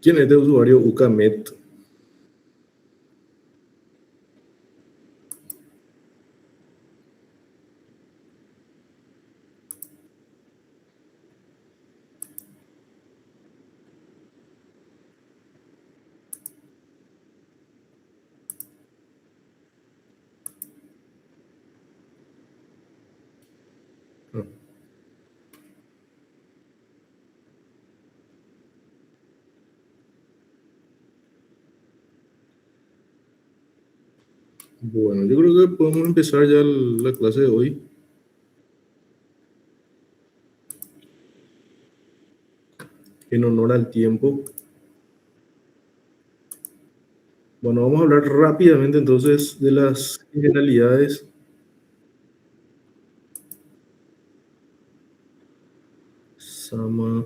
¿Quién es este usuario Ucamet? Ah, bueno, yo creo que podemos empezar ya la clase de hoy. En honor al tiempo. Bueno, vamos a hablar rápidamente entonces de las generalidades. Sama,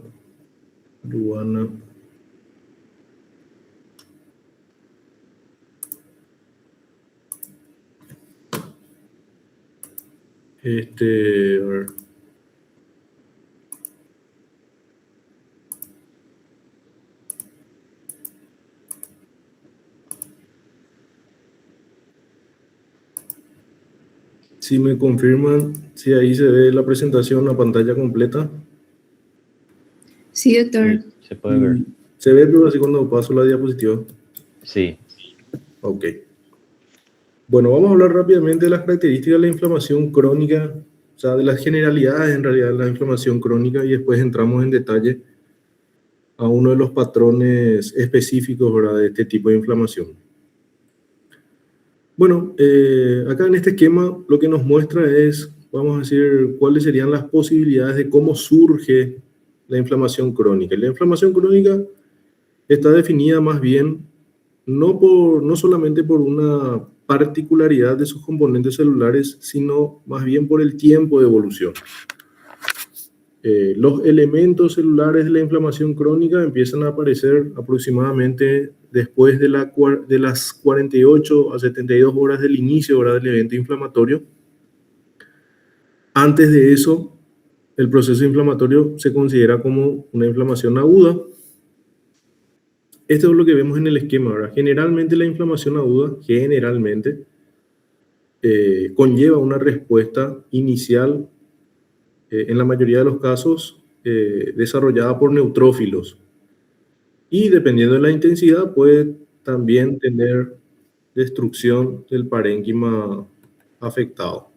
Luana. A ver. Si me confirman, si ahí se ve la presentación, la pantalla completa. Sí, doctor. Sí, se puede ver. ¿Se ve, pero así cuando paso la diapositiva? Sí. Ok. Bueno, vamos a hablar rápidamente de las características de la inflamación crónica, o sea, de las generalidades en realidad de la inflamación crónica, y después entramos en detalle a uno de los patrones específicos, ¿verdad?, de este tipo de inflamación. Bueno, acá en este esquema lo que nos muestra es, vamos a decir, cuáles serían las posibilidades de cómo surge la inflamación crónica. Y la inflamación crónica está definida más bien no solamente por una particularidad de sus componentes celulares, sino más bien por el tiempo de evolución. Los elementos celulares de la inflamación crónica empiezan a aparecer aproximadamente después de las 48 a 72 horas del inicio, ¿verdad?, del evento inflamatorio. Antes de eso, el proceso inflamatorio se considera como una inflamación aguda. Esto es lo que vemos en el esquema, ¿verdad? Generalmente la inflamación aguda, conlleva una respuesta inicial, en la mayoría de los casos, desarrollada por neutrófilos. Y dependiendo de la intensidad, puede también tener destrucción del parénquima afectado.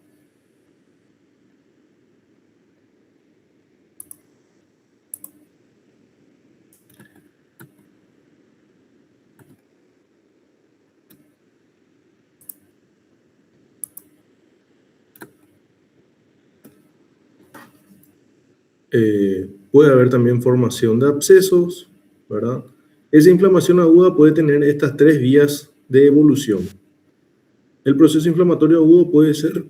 Puede haber también formación de abscesos, ¿verdad? Esa inflamación aguda puede tener estas tres vías de evolución. El proceso inflamatorio agudo puede ser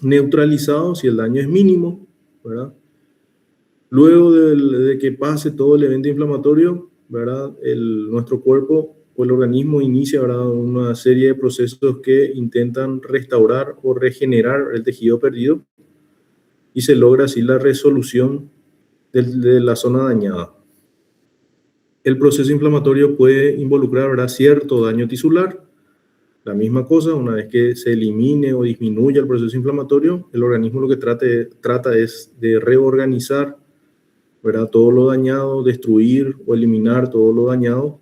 neutralizado si el daño es mínimo, ¿verdad? Luego de que pase todo el evento inflamatorio, ¿verdad?, nuestro cuerpo o el organismo inicia, ¿verdad?, una serie de procesos que intentan restaurar o regenerar el tejido perdido y se logra así la resolución de la zona dañada. El proceso inflamatorio puede involucrar, ¿verdad?, cierto daño tisular. La misma cosa, una vez que se elimine o disminuya el proceso inflamatorio, el organismo lo que trata es de reorganizar, ¿verdad?, todo lo dañado, destruir o eliminar todo lo dañado.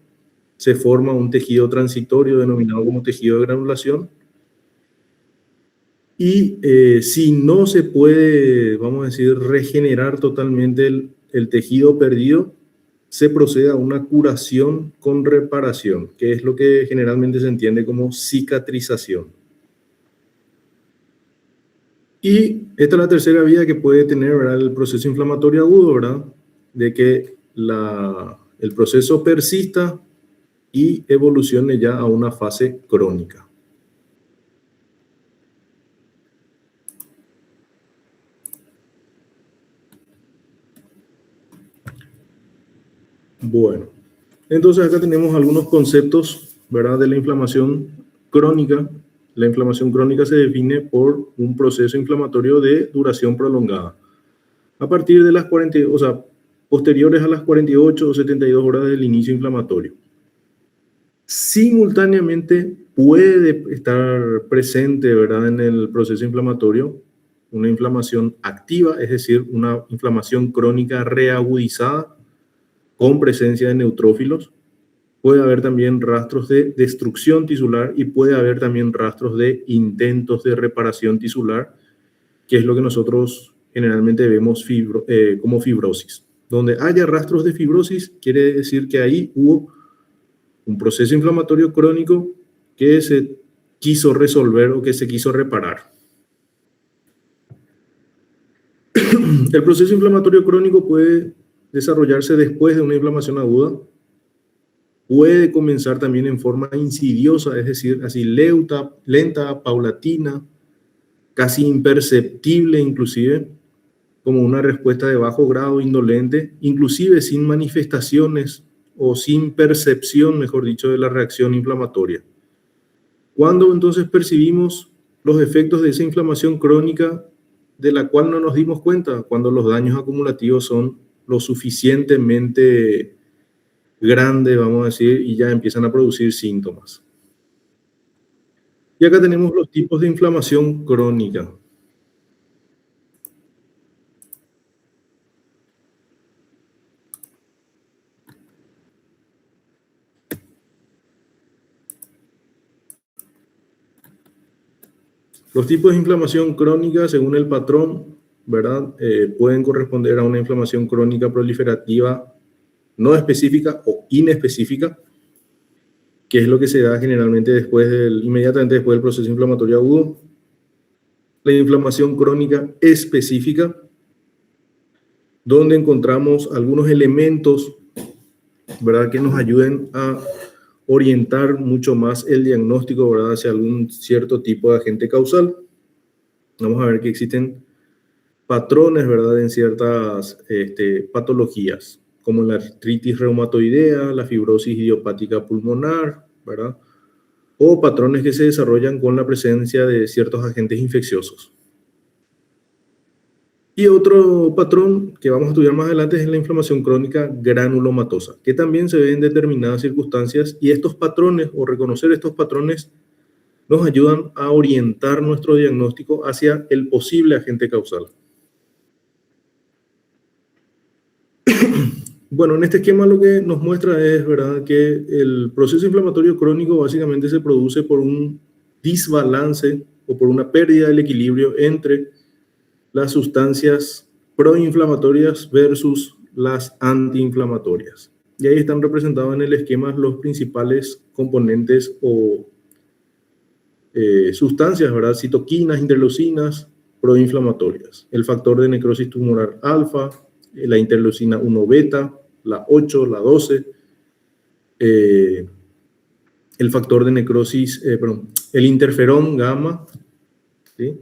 Se forma un tejido transitorio denominado como tejido de granulación. Y si no se puede, vamos a decir, regenerar totalmente el tejido perdido, se procede a una curación con reparación, que es lo que generalmente se entiende como cicatrización. Y esta es la tercera vía que puede tener, ¿verdad?, el proceso inflamatorio agudo, ¿verdad?, de que el proceso persista y evolucione ya a una fase crónica. Bueno, entonces acá tenemos algunos conceptos, ¿verdad?, de la inflamación crónica. La inflamación crónica se define por un proceso inflamatorio de duración prolongada. A partir de las 40, o sea, posteriores a las 48 o 72 horas del inicio inflamatorio. Simultáneamente puede estar presente, ¿verdad?, en el proceso inflamatorio una inflamación activa, es decir, una inflamación crónica reagudizada con presencia de neutrófilos. Puede haber también rastros de destrucción tisular y puede haber también rastros de intentos de reparación tisular, que es lo que nosotros generalmente vemos como fibrosis. Donde haya rastros de fibrosis, quiere decir que ahí hubo un proceso inflamatorio crónico que se quiso resolver o que se quiso reparar. El proceso inflamatorio crónico puede desarrollarse después de una inflamación aguda. Puede comenzar también en forma insidiosa, es decir, así lenta, paulatina, casi imperceptible inclusive, como una respuesta de bajo grado indolente, inclusive sin manifestaciones o sin percepción, mejor dicho, de la reacción inflamatoria. ¿Cuándo entonces percibimos los efectos de esa inflamación crónica de la cual no nos dimos cuenta? Cuando los daños acumulativos son lo suficientemente grandes, vamos a decir, y ya empiezan a producir síntomas. Y acá tenemos los tipos de inflamación crónica. Los tipos de inflamación crónica, según el patrón, ¿verdad?, pueden corresponder a una inflamación crónica proliferativa no específica o inespecífica, que es lo que se da generalmente inmediatamente después del proceso inflamatorio agudo. La inflamación crónica específica, donde encontramos algunos elementos, ¿verdad?, que nos ayuden a orientar mucho más el diagnóstico, ¿verdad?, hacia algún cierto tipo de agente causal. Vamos a ver que existen patrones, ¿verdad?, en ciertas patologías, como la artritis reumatoidea, la fibrosis idiopática pulmonar, ¿verdad?, o patrones que se desarrollan con la presencia de ciertos agentes infecciosos. Y otro patrón que vamos a estudiar más adelante es la inflamación crónica granulomatosa, que también se ve en determinadas circunstancias, y estos patrones, o reconocer estos patrones, nos ayudan a orientar nuestro diagnóstico hacia el posible agente causal. Bueno, en este esquema lo que nos muestra es, ¿verdad?, que el proceso inflamatorio crónico básicamente se produce por un desbalance o por una pérdida del equilibrio entre las sustancias proinflamatorias versus las antiinflamatorias. Y ahí están representados en el esquema los principales componentes o sustancias, ¿verdad?, citoquinas, interleucinas, proinflamatorias. El factor de necrosis tumoral alfa, la interleucina 1 beta, la 8, la 12, el factor de necrosis, el interferón gamma, ¿sí?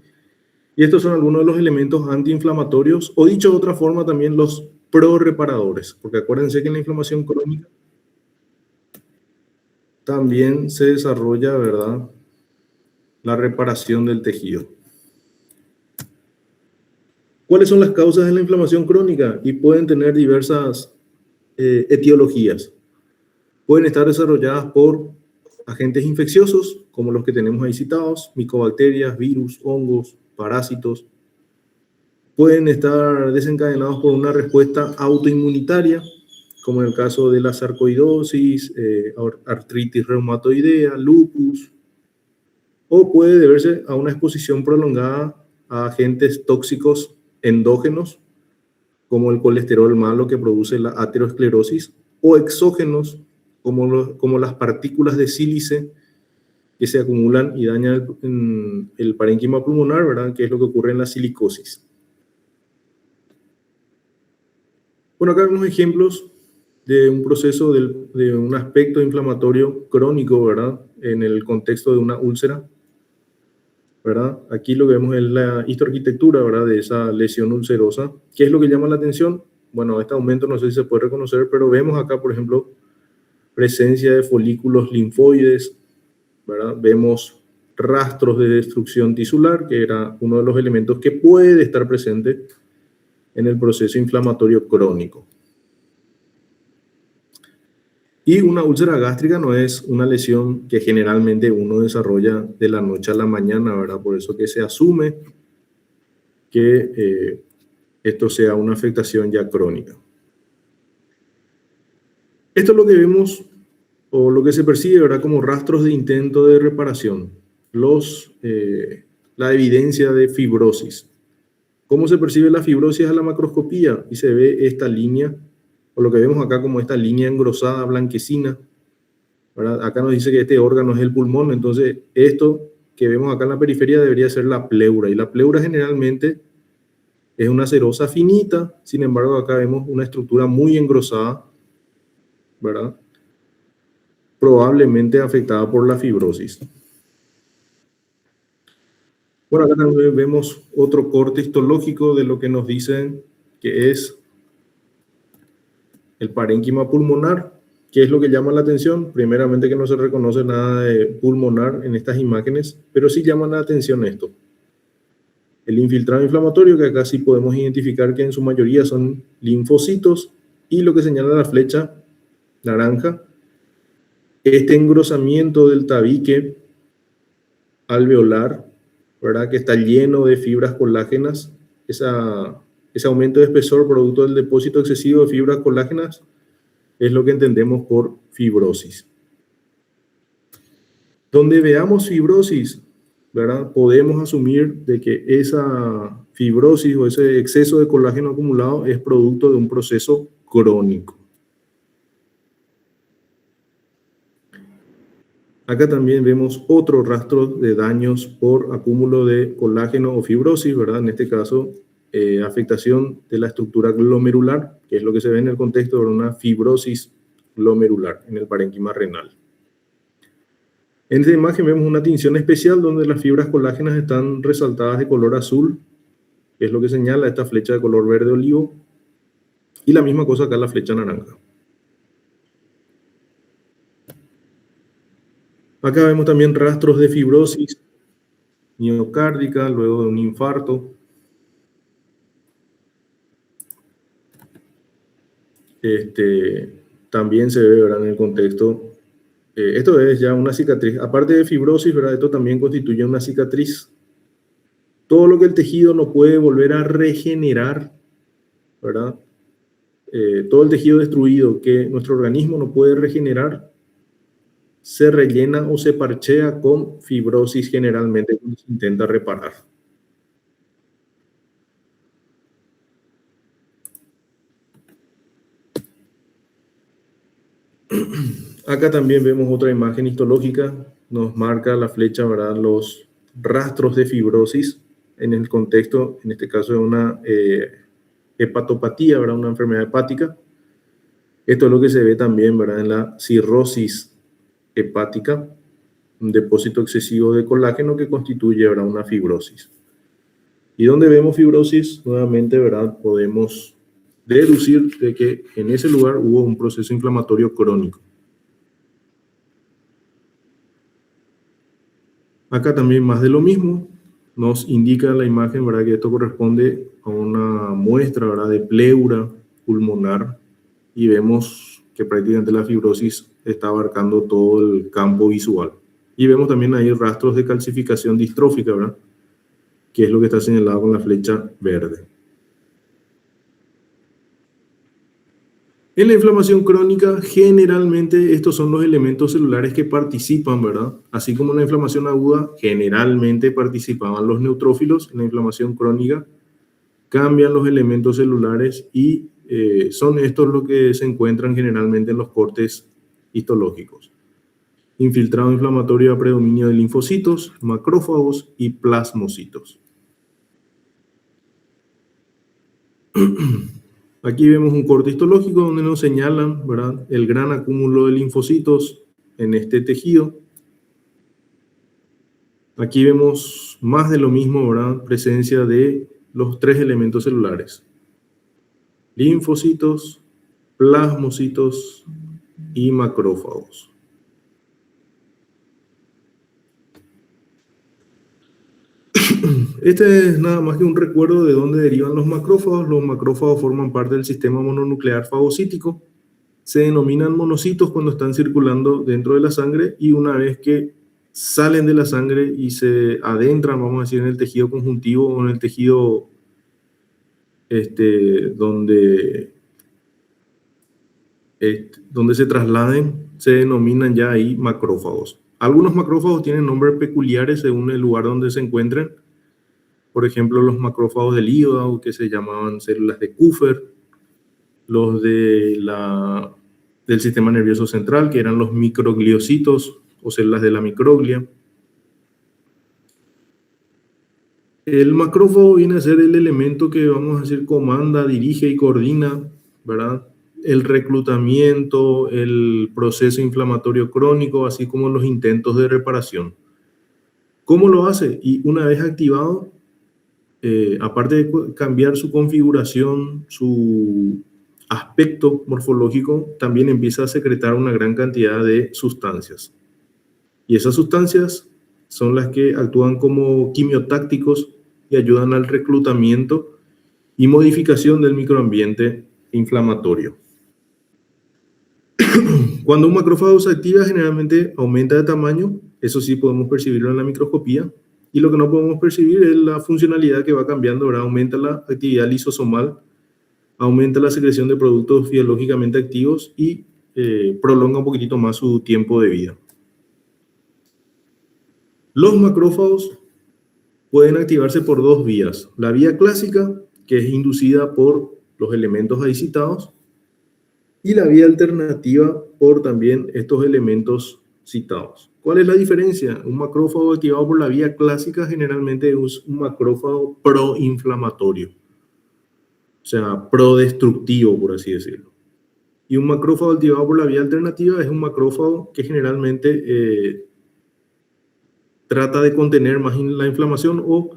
Y estos son algunos de los elementos antiinflamatorios, o dicho de otra forma, también los proreparadores, porque acuérdense que en la inflamación crónica también se desarrolla, ¿verdad?, la reparación del tejido. ¿Cuáles son las causas de la inflamación crónica? Y pueden tener diversas etiologías. Pueden estar desarrolladas por agentes infecciosos, como los que tenemos ahí citados, micobacterias, virus, hongos, parásitos. Pueden estar desencadenados por una respuesta autoinmunitaria, como en el caso de la sarcoidosis, artritis reumatoidea, lupus, o puede deberse a una exposición prolongada a agentes tóxicos endógenos, como el colesterol malo que produce la aterosclerosis, o exógenos, como las partículas de sílice que se acumulan y dañan el parénquima pulmonar, ¿verdad?, que es lo que ocurre en la silicosis. Bueno, acá vemos ejemplos de un proceso, de un aspecto inflamatorio crónico, ¿verdad?, en el contexto de una úlcera, ¿verdad? Aquí lo que vemos es la histoarquitectura, ¿verdad?, de esa lesión ulcerosa. ¿Qué es lo que llama la atención? Bueno, este aumento no sé si se puede reconocer, pero vemos acá, por ejemplo, presencia de folículos linfoides, ¿verdad? Vemos rastros de destrucción tisular, que era uno de los elementos que puede estar presente en el proceso inflamatorio crónico. Y una úlcera gástrica no es una lesión que generalmente uno desarrolla de la noche a la mañana, ¿verdad? Por eso que se asume que esto sea una afectación ya crónica. Esto es lo que vemos o lo que se percibe, ¿verdad? Como rastros de intento de reparación. La evidencia de fibrosis. ¿Cómo se percibe la fibrosis a la macroscopía? Y se ve esta línea, o lo que vemos acá como esta línea engrosada blanquecina, ¿verdad? Acá nos dice que este órgano es el pulmón, entonces esto que vemos acá en la periferia debería ser la pleura, y la pleura generalmente es una serosa finita, sin embargo acá vemos una estructura muy engrosada, ¿verdad? Probablemente afectada por la fibrosis. Bueno, acá también vemos otro corte histológico de lo que nos dicen que es el parénquima pulmonar. ¿Qué es lo que llama la atención? Primeramente que no se reconoce nada de pulmonar en estas imágenes, pero sí llama la atención esto. El infiltrado inflamatorio, que acá sí podemos identificar que en su mayoría son linfocitos, y lo que señala la flecha naranja, este engrosamiento del tabique alveolar, ¿verdad? Que está lleno de fibras colágenas, ese aumento de espesor producto del depósito excesivo de fibras colágenas es lo que entendemos por fibrosis. Donde veamos fibrosis, ¿verdad? Podemos asumir de que esa fibrosis o ese exceso de colágeno acumulado es producto de un proceso crónico. Acá también vemos otro rastro de daños por acúmulo de colágeno o fibrosis, ¿verdad? En este caso, afectación de la estructura glomerular, que es lo que se ve en el contexto de una fibrosis glomerular en el parénquima renal. En esta imagen vemos una tinción especial donde las fibras colágenas están resaltadas de color azul, que es lo que señala esta flecha de color verde olivo, y la misma cosa acá la flecha naranja. Acá vemos también rastros de fibrosis miocárdica luego de un infarto. También se ve, ¿verdad? En el contexto. Esto es ya una cicatriz. Aparte de fibrosis, ¿verdad? Esto también constituye una cicatriz. Todo lo que el tejido no puede volver a regenerar, ¿verdad? Todo el tejido destruido que nuestro organismo no puede regenerar, se rellena o se parchea con fibrosis generalmente cuando se intenta reparar. Acá también vemos otra imagen histológica, nos marca la flecha, ¿verdad? Los rastros de fibrosis en el contexto, en este caso de una hepatopatía, ¿verdad? Una enfermedad hepática. Esto es lo que se ve también, ¿verdad? En la cirrosis hepática, un depósito excesivo de colágeno que constituye, ¿verdad? Una fibrosis. Y donde vemos fibrosis, nuevamente, ¿verdad? Podemos deducir de que en ese lugar hubo un proceso inflamatorio crónico. Acá también más de lo mismo, nos indica la imagen, ¿verdad? Que esto corresponde a una muestra, ¿verdad? De pleura pulmonar, y vemos que prácticamente la fibrosis está abarcando todo el campo visual. Y vemos también ahí rastros de calcificación distrófica, ¿verdad? Que es lo que está señalado con la flecha verde. En la inflamación crónica, generalmente estos son los elementos celulares que participan, ¿verdad? Así como en la inflamación aguda, generalmente participaban los neutrófilos. En la inflamación crónica cambian los elementos celulares y son estos los que se encuentran generalmente en los cortes histológicos. Infiltrado inflamatorio a predominio de linfocitos, macrófagos y plasmocitos. Aquí vemos un corte histológico donde nos señalan, ¿verdad? El gran acúmulo de linfocitos en este tejido. Aquí vemos más de lo mismo, ¿verdad? Presencia de los tres elementos celulares: linfocitos, plasmocitos y macrófagos. Este es nada más que un recuerdo de dónde derivan los macrófagos. Los macrófagos forman parte del sistema mononuclear fagocítico. se denominan monocitos cuando están circulando dentro de la sangre, y una vez que salen de la sangre y se adentran, vamos a decir, en el tejido conjuntivo o en el tejido donde se trasladen, se denominan ya ahí macrófagos. Algunos macrófagos tienen nombres peculiares según el lugar donde se encuentren. Por ejemplo, los macrófagos del hígado, que se llamaban células de Kupffer, los del sistema nervioso central, que eran los microgliocitos o células de la microglia. El macrófago viene a ser el elemento que, vamos a decir, comanda, dirige y coordina, ¿verdad?, el reclutamiento, el proceso inflamatorio crónico, así como los intentos de reparación. ¿Cómo lo hace? Y una vez activado, aparte de cambiar su configuración, su aspecto morfológico, también empieza a secretar una gran cantidad de sustancias. Y esas sustancias son las que actúan como quimiotácticos y ayudan al reclutamiento y modificación del microambiente inflamatorio. Cuando un macrófago se activa, generalmente aumenta de tamaño. Eso sí podemos percibirlo en la microscopía. Y lo que no podemos percibir es la funcionalidad que va cambiando, ¿verdad? Aumenta la actividad lisosomal, aumenta la secreción de productos biológicamente activos y prolonga un poquitito más su tiempo de vida. Los macrófagos pueden activarse por dos vías. La vía clásica, que es inducida por los elementos ahí citados, y la vía alternativa por también estos elementos citados. ¿Cuál es la diferencia? Un macrófago activado por la vía clásica generalmente es un macrófago proinflamatorio, o sea, prodestructivo, por así decirlo. Y un macrófago activado por la vía alternativa es un macrófago que generalmente trata de contener más la inflamación o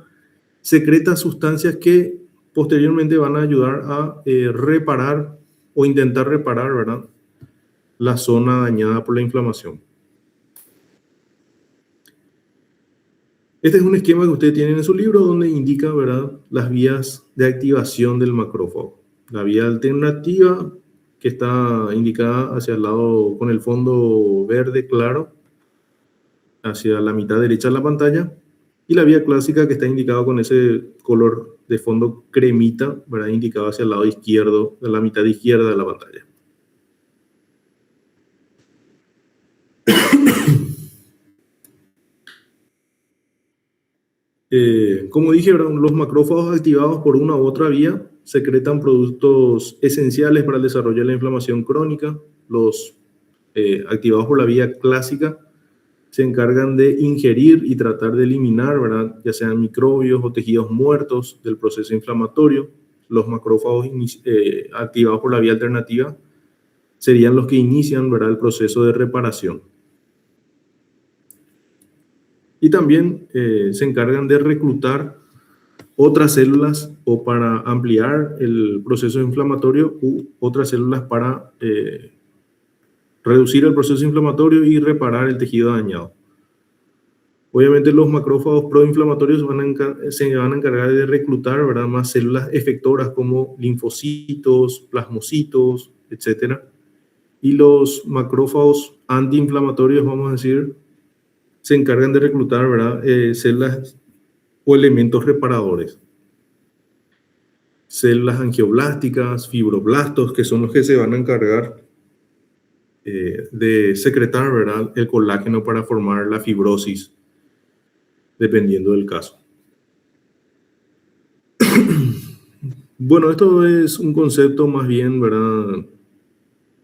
secreta sustancias que posteriormente van a ayudar a reparar o intentar reparar, ¿verdad?, la zona dañada por la inflamación. Este es un esquema que ustedes tienen en su libro donde indica, ¿verdad?, las vías de activación del macrófago. La vía alternativa, que está indicada hacia el lado con el fondo verde claro, hacia la mitad derecha de la pantalla, y la vía clásica, que está indicada con ese color de fondo cremita, ¿verdad?, indicado hacia el lado izquierdo, de la mitad izquierda de la pantalla. Como dije, ¿verdad?, los macrófagos activados por una u otra vía secretan productos esenciales para el desarrollo de la inflamación crónica. Los activados por la vía clásica se encargan de ingerir y tratar de eliminar, ¿verdad?, ya sean microbios o tejidos muertos del proceso inflamatorio. Los macrófagos activados por la vía alternativa serían los que inician, ¿verdad?, el proceso de reparación. Y también se encargan de reclutar otras células o para ampliar el proceso inflamatorio u otras células para reducir el proceso inflamatorio y reparar el tejido dañado. Obviamente los macrófagos proinflamatorios se van a encargar de reclutar, ¿verdad?, más células efectoras como linfocitos, plasmocitos, etc. Y los macrófagos antiinflamatorios, vamos a decir, se encargan de reclutar, ¿verdad?, células o elementos reparadores. Células angioblásticas, fibroblastos, que son los que se van a encargar de secretar, ¿verdad?, el colágeno para formar la fibrosis, dependiendo del caso. Bueno, esto es un concepto más bien, ¿verdad?,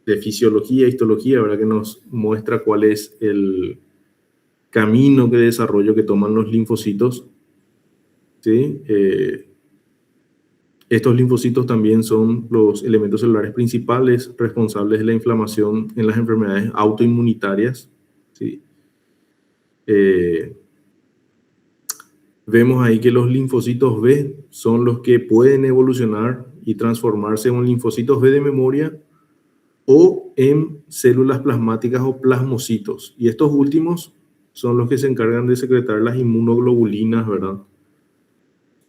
de fisiología, histología, ¿verdad?, que nos muestra cuál es el camino de desarrollo que toman los linfocitos, ¿sí? Estos linfocitos también son los elementos celulares principales responsables de la inflamación en las enfermedades autoinmunitarias, ¿sí? Vemos ahí que los linfocitos B son los que pueden evolucionar y transformarse en linfocitos B de memoria o en células plasmáticas o plasmocitos. Y estos últimos son los que se encargan de secretar las inmunoglobulinas, ¿verdad?,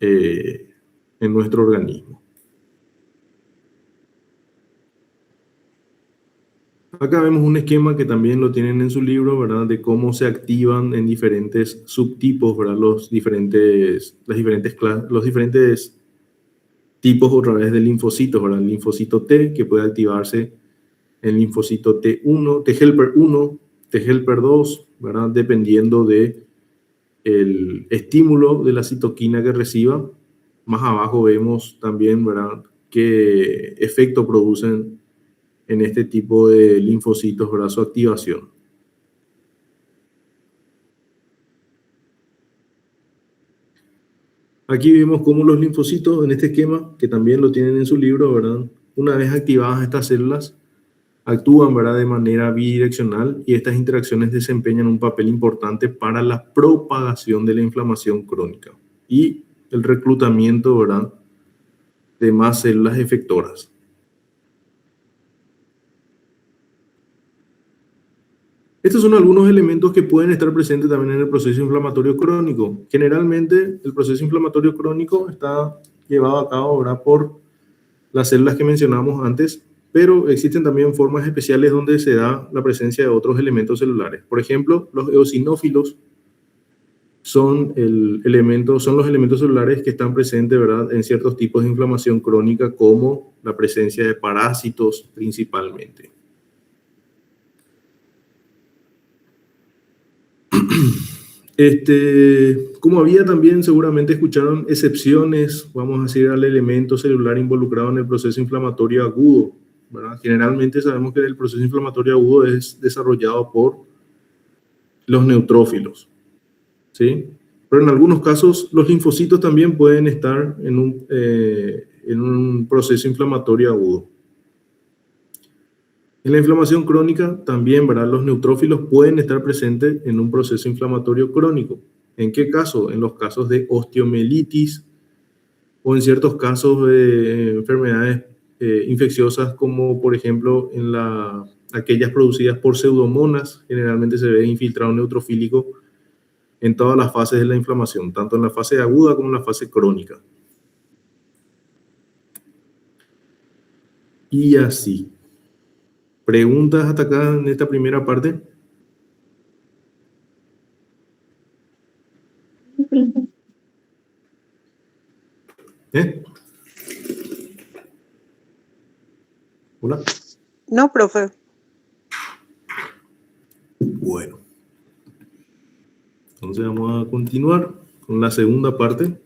en nuestro organismo. Acá vemos un esquema que también lo tienen en su libro, ¿verdad? De cómo se activan en diferentes subtipos, ¿verdad? Los diferentes tipos otra vez de linfocitos, ¿verdad? El linfocito T, que puede activarse en linfocito T1, T-helper 1, T-helper 2, ¿verdad? Dependiendo de el estímulo de la citoquina que reciba. Más abajo vemos también, ¿verdad?, qué efecto producen en este tipo de linfocitos, ¿verdad?, su activación. Aquí vemos cómo los linfocitos en este esquema, que también lo tienen en su libro, ¿verdad?, una vez activadas estas células, actúan, ¿verdad?, de manera bidireccional, y estas interacciones desempeñan un papel importante para la propagación de la inflamación crónica y el reclutamiento, ¿verdad?, de más células efectoras. Estos son algunos elementos que pueden estar presentes también en el proceso inflamatorio crónico. Generalmente, el proceso inflamatorio crónico está llevado a cabo, ¿verdad?, por las células que mencionamos antes, pero existen también formas especiales donde se da la presencia de otros elementos celulares. Por ejemplo, los eosinófilos son los elementos celulares que están presentes, ¿verdad?, en ciertos tipos de inflamación crónica, como la presencia de parásitos principalmente. Como había también, seguramente escucharon excepciones, vamos a decir, al elemento celular involucrado en el proceso inflamatorio agudo, ¿verdad? Generalmente sabemos que el proceso inflamatorio agudo es desarrollado por los neutrófilos, ¿sí? Pero en algunos casos los linfocitos también pueden estar en un proceso inflamatorio agudo. En la inflamación crónica también, ¿verdad?, los neutrófilos pueden estar presentes en un proceso inflamatorio crónico. ¿En qué caso? En los casos de osteomielitis o en ciertos casos de enfermedades infecciosas, como por ejemplo en aquellas producidas por pseudomonas. Generalmente se ve infiltrado neutrofílico en todas las fases de la inflamación, tanto en la fase aguda como en la fase crónica. Y así. ¿Preguntas hasta acá en esta primera parte? ¿Eh? ¿Hola? No, profe. Bueno. Entonces vamos a continuar con la segunda parte,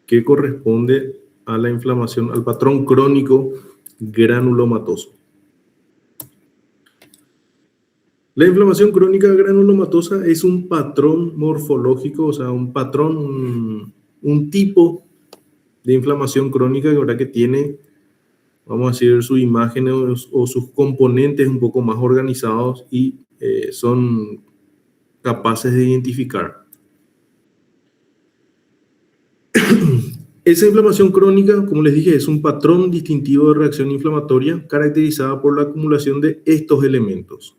que corresponde a la inflamación, al patrón crónico granulomatoso. La inflamación crónica granulomatosa es un patrón morfológico, o sea, un patrón, un tipo de inflamación crónica que tiene, vamos a decir, sus imágenes o sus componentes un poco más organizados y son capaces de identificar. Esa inflamación crónica, como les dije, es un patrón distintivo de reacción inflamatoria caracterizada por la acumulación de estos elementos: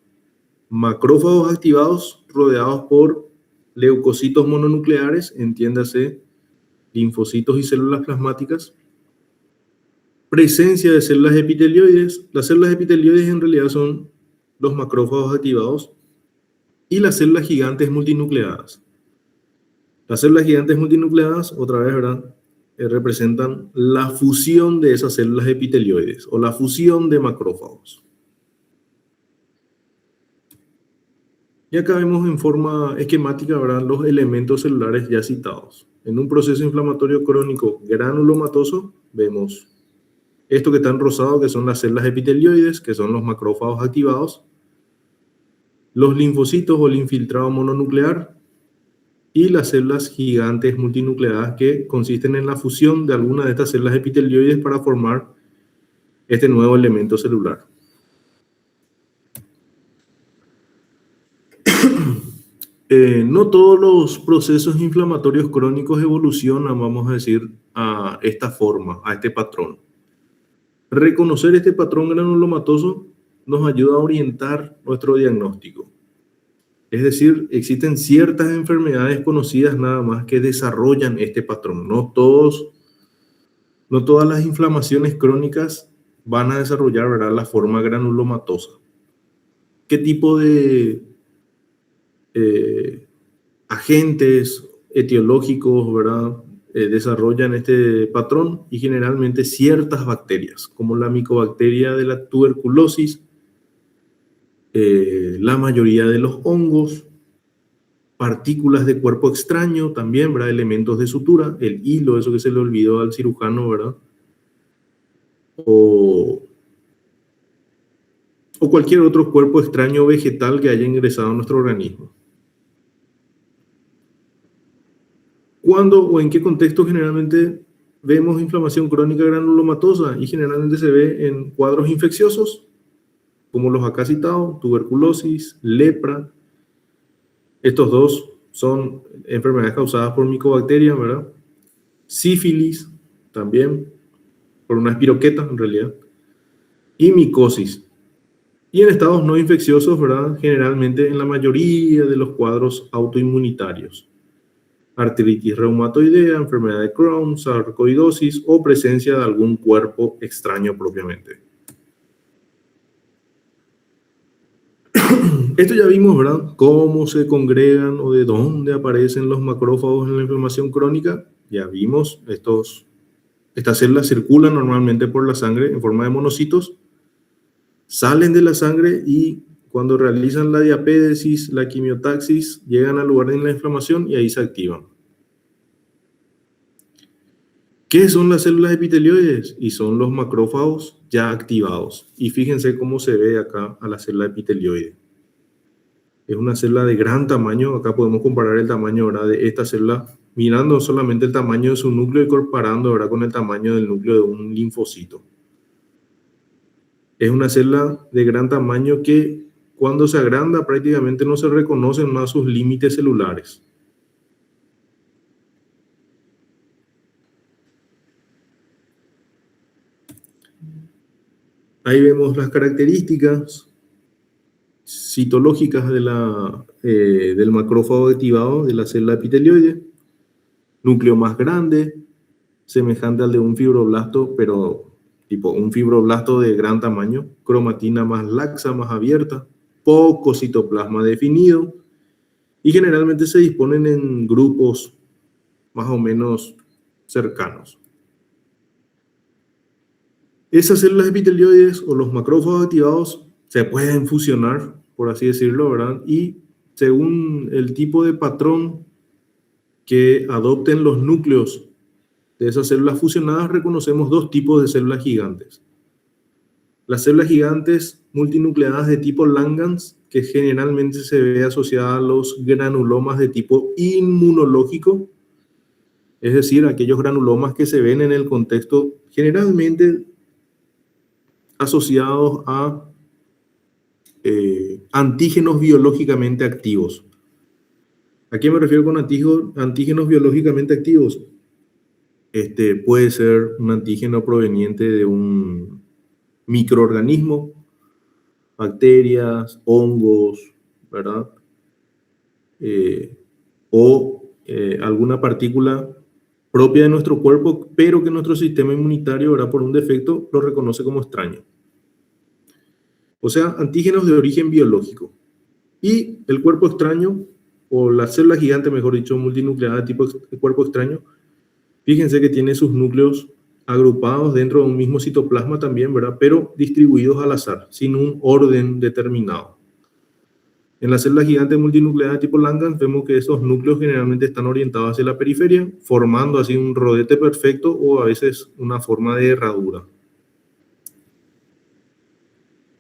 macrófagos activados rodeados por leucocitos mononucleares, entiéndase, linfocitos y células plasmáticas, presencia de células epitelioides. Las células epitelioides en realidad son los macrófagos activados, y las células gigantes multinucleadas. Las células gigantes multinucleadas, otra vez, ¿verdad?, representan la fusión de esas células epitelioides o la fusión de macrófagos. Y acá vemos en forma esquemática, ¿verdad?, los elementos celulares ya citados. En un proceso inflamatorio crónico granulomatoso vemos esto que está en rosado, que son las células epitelioides, que son los macrófagos activados, los linfocitos o el infiltrado mononuclear, y las células gigantes multinucleadas, que consisten en la fusión de alguna de estas células epitelioides para formar este nuevo elemento celular. No todos los procesos inflamatorios crónicos evolucionan, vamos a decir, a esta forma, a este patrón. Reconocer este patrón granulomatoso nos ayuda a orientar nuestro diagnóstico. Es decir, existen ciertas enfermedades conocidas nada más que desarrollan este patrón. No todas las inflamaciones crónicas van a desarrollar, ¿verdad?, la forma granulomatosa. ¿Qué tipo de agentes etiológicos, ¿verdad?, desarrollan este patrón? Y generalmente ciertas bacterias, como la micobacteria de la tuberculosis, la mayoría de los hongos, partículas de cuerpo extraño también, ¿verdad?, elementos de sutura, el hilo, eso que se le olvidó al cirujano, ¿verdad?, o cualquier otro cuerpo extraño vegetal que haya ingresado a nuestro organismo. ¿Cuándo o en qué contexto generalmente vemos inflamación crónica granulomatosa? Y generalmente se ve en cuadros infecciosos, como los acá citados, tuberculosis, lepra. Estos dos son enfermedades causadas por micobacterias, ¿verdad? Sífilis, también, por una espiroqueta en realidad. Y micosis. Y en estados no infecciosos, ¿verdad?, generalmente en la mayoría de los cuadros autoinmunitarios. Artritis reumatoidea, enfermedad de Crohn, sarcoidosis o presencia de algún cuerpo extraño propiamente. Esto ya vimos, ¿verdad?, cómo se congregan o de dónde aparecen los macrófagos en la inflamación crónica. Ya vimos, estas células circulan normalmente por la sangre en forma de monocitos, salen de la sangre y cuando realizan la diapédesis, la quimiotaxis, llegan al lugar de la inflamación y ahí se activan. ¿Qué son las células epitelioides? Y son los macrófagos ya activados. Y fíjense cómo se ve acá a la célula epitelioide. Es una célula de gran tamaño. Acá podemos comparar el tamaño, ¿verdad?, de esta célula, mirando solamente el tamaño de su núcleo y comparando, ¿verdad?, con el tamaño del núcleo de un linfocito. Es una célula de gran tamaño que cuando se agranda prácticamente no se reconocen más sus límites celulares. Ahí vemos las características citológicas del macrófago activado de la célula epitelioide. Núcleo más grande, semejante al de un fibroblasto, pero tipo un fibroblasto de gran tamaño. Cromatina más laxa, más abierta. Poco citoplasma definido. Y generalmente se disponen en grupos más o menos cercanos. Esas células epitelioides o los macrófagos activados se pueden fusionar, por así decirlo, ¿verdad? Y según el tipo de patrón que adopten los núcleos de esas células fusionadas, reconocemos dos tipos de células gigantes. Las células gigantes multinucleadas de tipo Langerhans, que generalmente se ve asociada a los granulomas de tipo inmunológico, es decir, aquellos granulomas que se ven en el contexto generalmente asociados a antígenos biológicamente activos. ¿A qué me refiero con antígenos biológicamente activos? Puede ser un antígeno proveniente de un microorganismo, bacterias, hongos, ¿verdad? Alguna partícula propia de nuestro cuerpo, pero que nuestro sistema inmunitario, ¿verdad?, por un defecto lo reconoce como extraño. O sea, antígenos de origen biológico. Y el cuerpo extraño, o la célula gigante, mejor dicho, multinucleada de tipo cuerpo extraño, fíjense que tiene sus núcleos agrupados dentro de un mismo citoplasma también, ¿verdad?, pero distribuidos al azar, sin un orden determinado. En la célula gigante multinucleada de tipo Langerhans vemos que esos núcleos generalmente están orientados hacia la periferia, formando así un rodete perfecto o a veces una forma de herradura.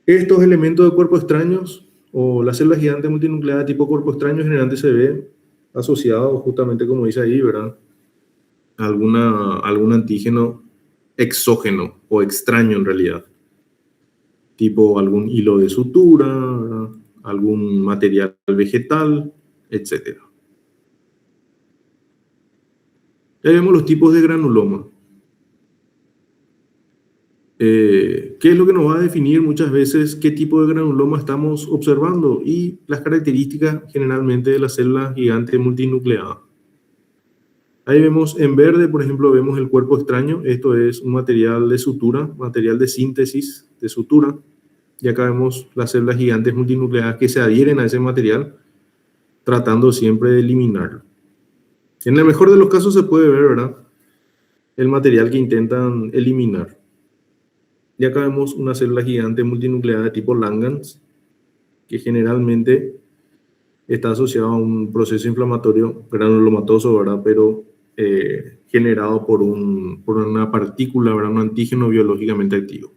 Estos elementos de cuerpo extraños o la célula gigante multinucleada de tipo cuerpo extraño generalmente se ve asociado justamente, como dice ahí, ¿verdad?, a algún antígeno exógeno o extraño en realidad, tipo algún hilo de sutura, ¿verdad?, algún material vegetal, etc. Ya vemos los tipos de granuloma. ¿Qué es lo que nos va a definir muchas veces qué tipo de granuloma estamos observando? Y las características generalmente de la célula gigante multinucleada. Ahí vemos en verde, por ejemplo, vemos el cuerpo extraño. Esto es un material de sutura, material de síntesis de sutura. Y acá vemos las células gigantes multinucleadas que se adhieren a ese material, tratando siempre de eliminarlo. En el mejor de los casos se puede ver, ¿verdad?, el material que intentan eliminar. Y acá vemos una célula gigante multinucleada de tipo Langerhans, que generalmente está asociado a un proceso inflamatorio granulomatoso, ¿verdad?, pero generado por una partícula, ¿verdad?, un antígeno biológicamente activo.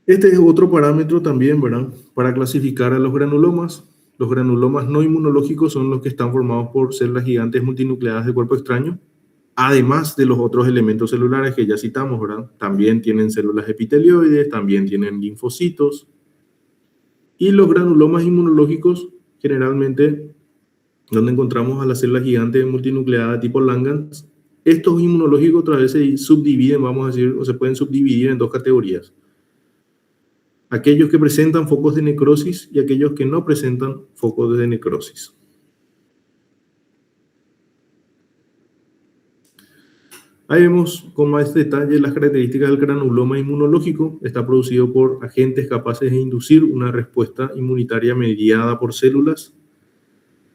Este es otro parámetro también, ¿verdad?, para clasificar a los granulomas. Los granulomas no inmunológicos son los que están formados por células gigantes multinucleadas de cuerpo extraño, además de los otros elementos celulares que ya citamos, ¿verdad? También tienen células epitelioides, también tienen linfocitos. Y los granulomas inmunológicos, generalmente, donde encontramos a las células gigantes multinucleadas tipo Langerhans, estos inmunológicos otra vez se subdividen, vamos a decir, o se pueden subdividir en dos categorías: aquellos que presentan focos de necrosis y aquellos que no presentan focos de necrosis. Ahí vemos con más detalle las características del granuloma inmunológico. Está producido por agentes capaces de inducir una respuesta inmunitaria mediada por células.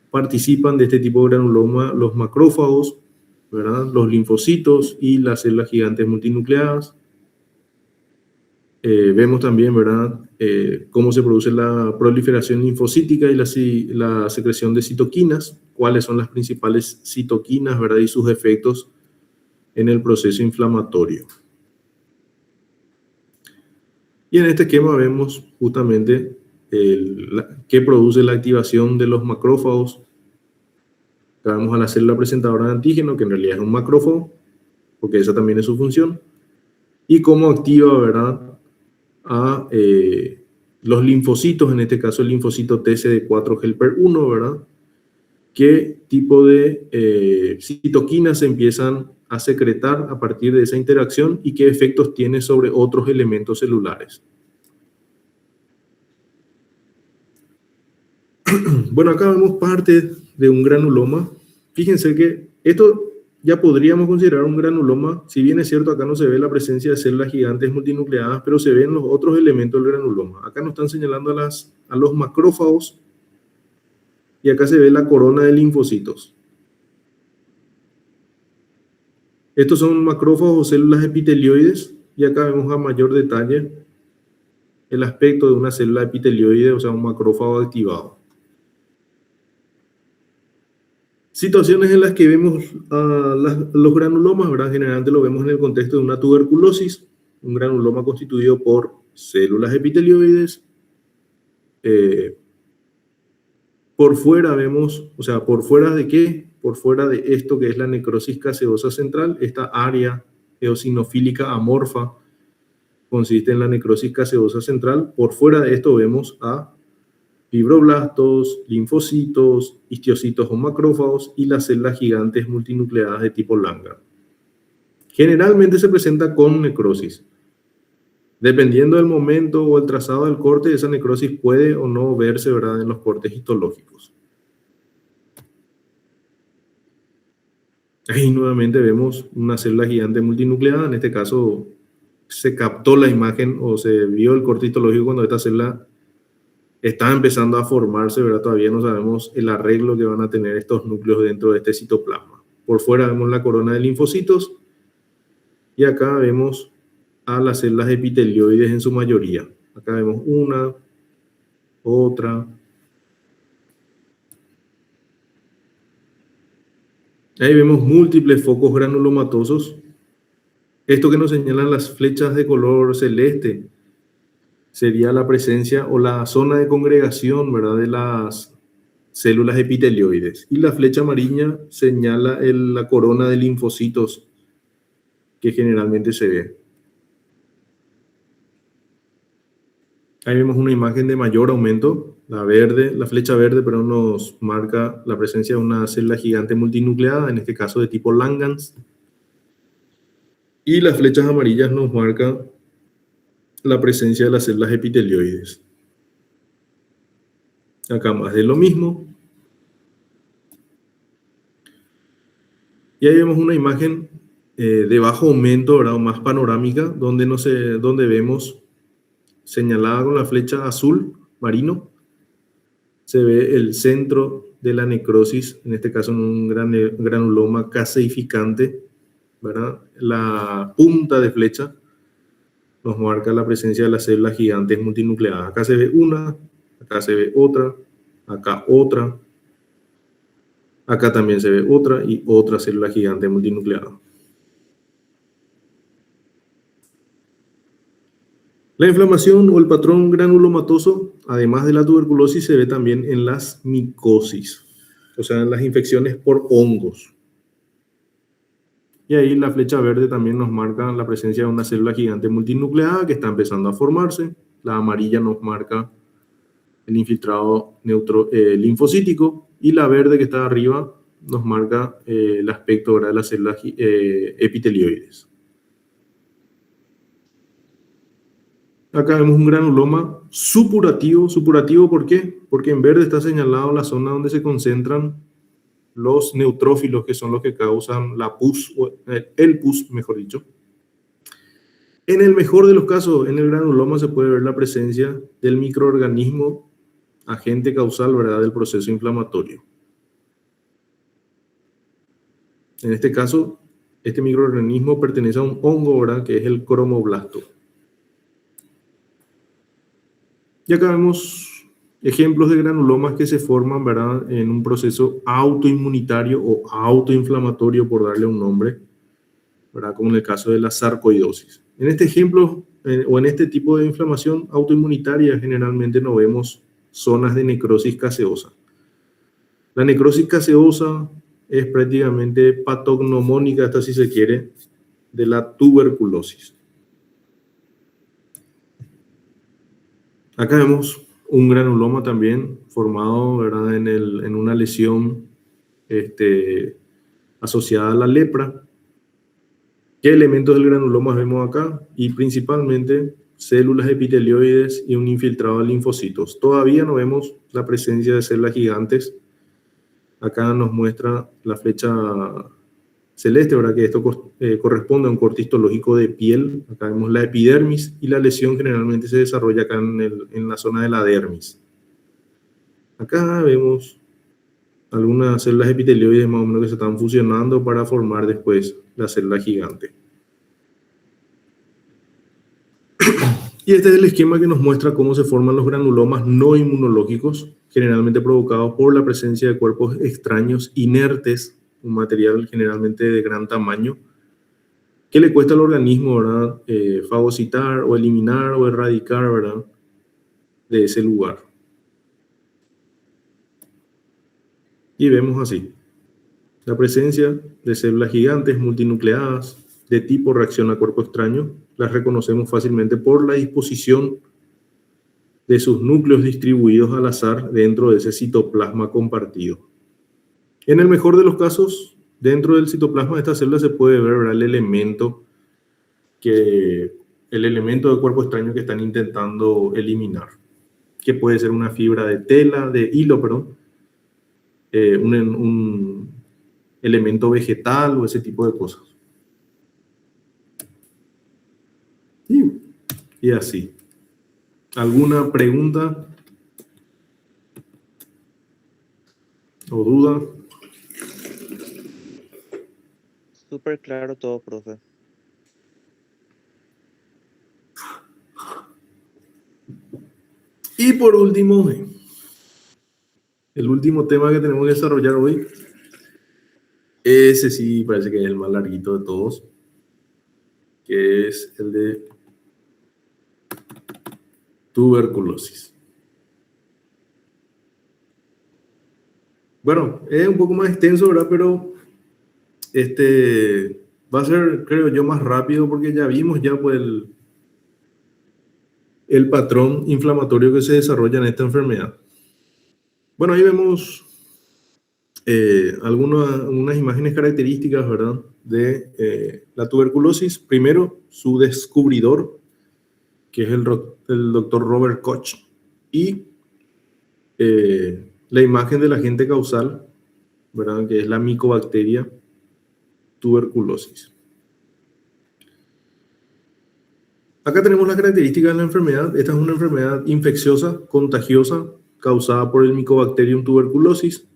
Participan de este tipo de granuloma los macrófagos, ¿verdad?, los linfocitos y las células gigantes multinucleadas. Vemos también, ¿verdad?, cómo se produce la proliferación linfocítica y la secreción de citoquinas, cuáles son las principales citoquinas, ¿verdad?, y sus efectos en el proceso inflamatorio. Y en este esquema vemos justamente qué produce la activación de los macrófagos. Acá vemos a la célula presentadora de antígeno, que en realidad es un macrófago, porque esa también es su función, y cómo activa, ¿verdad?, a los linfocitos, en este caso el linfocito TCD4 helper 1, ¿verdad?, qué tipo de citoquinas se empiezan a secretar a partir de esa interacción y qué efectos tiene sobre otros elementos celulares. Bueno, acá vemos parte de un granuloma. Fíjense que esto ya podríamos considerar un granuloma. Si bien es cierto, acá no se ve la presencia de células gigantes multinucleadas, pero se ven los otros elementos del granuloma. Acá nos están señalando a los macrófagos y acá se ve la corona de linfocitos. Estos son macrófagos o células epitelioides, y acá vemos a mayor detalle el aspecto de una célula epitelioide, o sea, un macrófago activado. Situaciones en las que vemos los granulomas, ¿verdad? Generalmente lo vemos en el contexto de una tuberculosis, un granuloma constituido por células epitelioides. Por fuera vemos, o sea, ¿por fuera de qué? Por fuera de esto que es la necrosis caseosa central, esta área eosinofílica amorfa consiste en la necrosis caseosa central. Por fuera de esto vemos a fibroblastos, linfocitos, histiocitos o macrófagos y las células gigantes multinucleadas de tipo Langerhans. Generalmente se presenta con necrosis. Dependiendo del momento o el trazado del corte, esa necrosis puede o no verse, ¿verdad?, en los cortes histológicos. Ahí nuevamente vemos una célula gigante multinucleada. En este caso se captó la imagen o se vio el corte histológico cuando esta célula está empezando a formarse, ¿verdad? Todavía no sabemos el arreglo que van a tener estos núcleos dentro de este citoplasma. Por fuera vemos la corona de linfocitos y acá vemos a las células epitelioides en su mayoría. Acá vemos una, otra. Ahí vemos múltiples focos granulomatosos. Esto que nos señalan las flechas de color celeste sería la presencia o la zona de congregación, ¿verdad?, de las células epitelioides. Y la flecha amarilla señala la corona de linfocitos que generalmente se ve. Ahí vemos una imagen de mayor aumento. La flecha verde, pero nos marca la presencia de una célula gigante multinucleada, en este caso de tipo Langerhans. Y las flechas amarillas nos marcan la presencia de las células epitelioides. Acá más de lo mismo. Y ahí vemos una imagen de bajo aumento, ¿verdad? O más panorámica, donde vemos señalada con la flecha azul marino, se ve el centro de la necrosis, en este caso en un granuloma caseificante, ¿verdad? La punta de flecha nos marca la presencia de las células gigantes multinucleadas. Acá se ve una, acá se ve otra, acá otra, acá también se ve otra y otra célula gigante multinucleada. La inflamación o el patrón granulomatoso, además de la tuberculosis, se ve también en las micosis, o sea, en las infecciones por hongos. Y ahí la flecha verde también nos marca la presencia de una célula gigante multinucleada que está empezando a formarse. La amarilla nos marca el infiltrado linfocítico y la verde que está arriba nos marca el aspecto de las células epitelioides. Acá vemos un granuloma supurativo. ¿Supurativo por qué? Porque en verde está señalado la zona donde se concentran los neutrófilos, que son los que causan la pus, el pus, mejor dicho. En el mejor de los casos, en el granuloma se puede ver la presencia del microorganismo agente causal, ¿verdad?, del proceso inflamatorio. En este caso, este microorganismo pertenece a un hongo, ¿verdad?, que es el cromoblasto. Y acá vemos ejemplos de granulomas que se forman, ¿verdad?, en un proceso autoinmunitario o autoinflamatorio, por darle un nombre, ¿verdad?, como en el caso de la sarcoidosis. En este ejemplo, o en este tipo de inflamación autoinmunitaria, generalmente no vemos zonas de necrosis caseosa. La necrosis caseosa es prácticamente patognomónica, hasta si se quiere, de la tuberculosis. Acá vemos un granuloma también formado, ¿verdad?, en una lesión asociada a la lepra. ¿Qué elementos del granuloma vemos acá? Y principalmente células epitelioides y un infiltrado de linfocitos. Todavía no vemos la presencia de células gigantes. Acá nos muestra la flecha celeste, ¿verdad?, que esto corresponde a un corte histológico de piel. Acá vemos la epidermis y la lesión generalmente se desarrolla acá en la zona de la dermis. Acá vemos algunas células epitelioides más o menos que se están fusionando para formar después la célula gigante. Y este es el esquema que nos muestra cómo se forman los granulomas no inmunológicos, generalmente provocados por la presencia de cuerpos extraños inertes, un material generalmente de gran tamaño, que le cuesta al organismo, ¿verdad?, fagocitar o eliminar o erradicar, ¿verdad?, de ese lugar. Y vemos así la presencia de células gigantes multinucleadas de tipo reacción a cuerpo extraño. Las reconocemos fácilmente por la disposición de sus núcleos distribuidos al azar dentro de ese citoplasma compartido. En el mejor de los casos, dentro del citoplasma de esta célula se puede ver, ¿verdad?, el elemento de cuerpo extraño que están intentando eliminar, que puede ser una fibra de hilo, un elemento vegetal o ese tipo de cosas. Y así. ¿Alguna pregunta o duda? Súper claro todo, profe. Y por último, el último tema que tenemos que desarrollar hoy, ese sí parece que es el más larguito de todos, que es el de tuberculosis. Bueno, es un poco más extenso, ¿verdad? Pero va a ser, creo yo, más rápido porque ya vimos pues el patrón inflamatorio que se desarrolla en esta enfermedad. Bueno, ahí vemos algunas imágenes características, ¿verdad?, de la tuberculosis. Primero, su descubridor, que es el doctor Robert Koch, y la imagen del agente causal, ¿verdad?, que es la micobacteria tuberculosis. Acá tenemos las características de la enfermedad. Esta es una enfermedad infecciosa, contagiosa, causada por el Mycobacterium tuberculosis.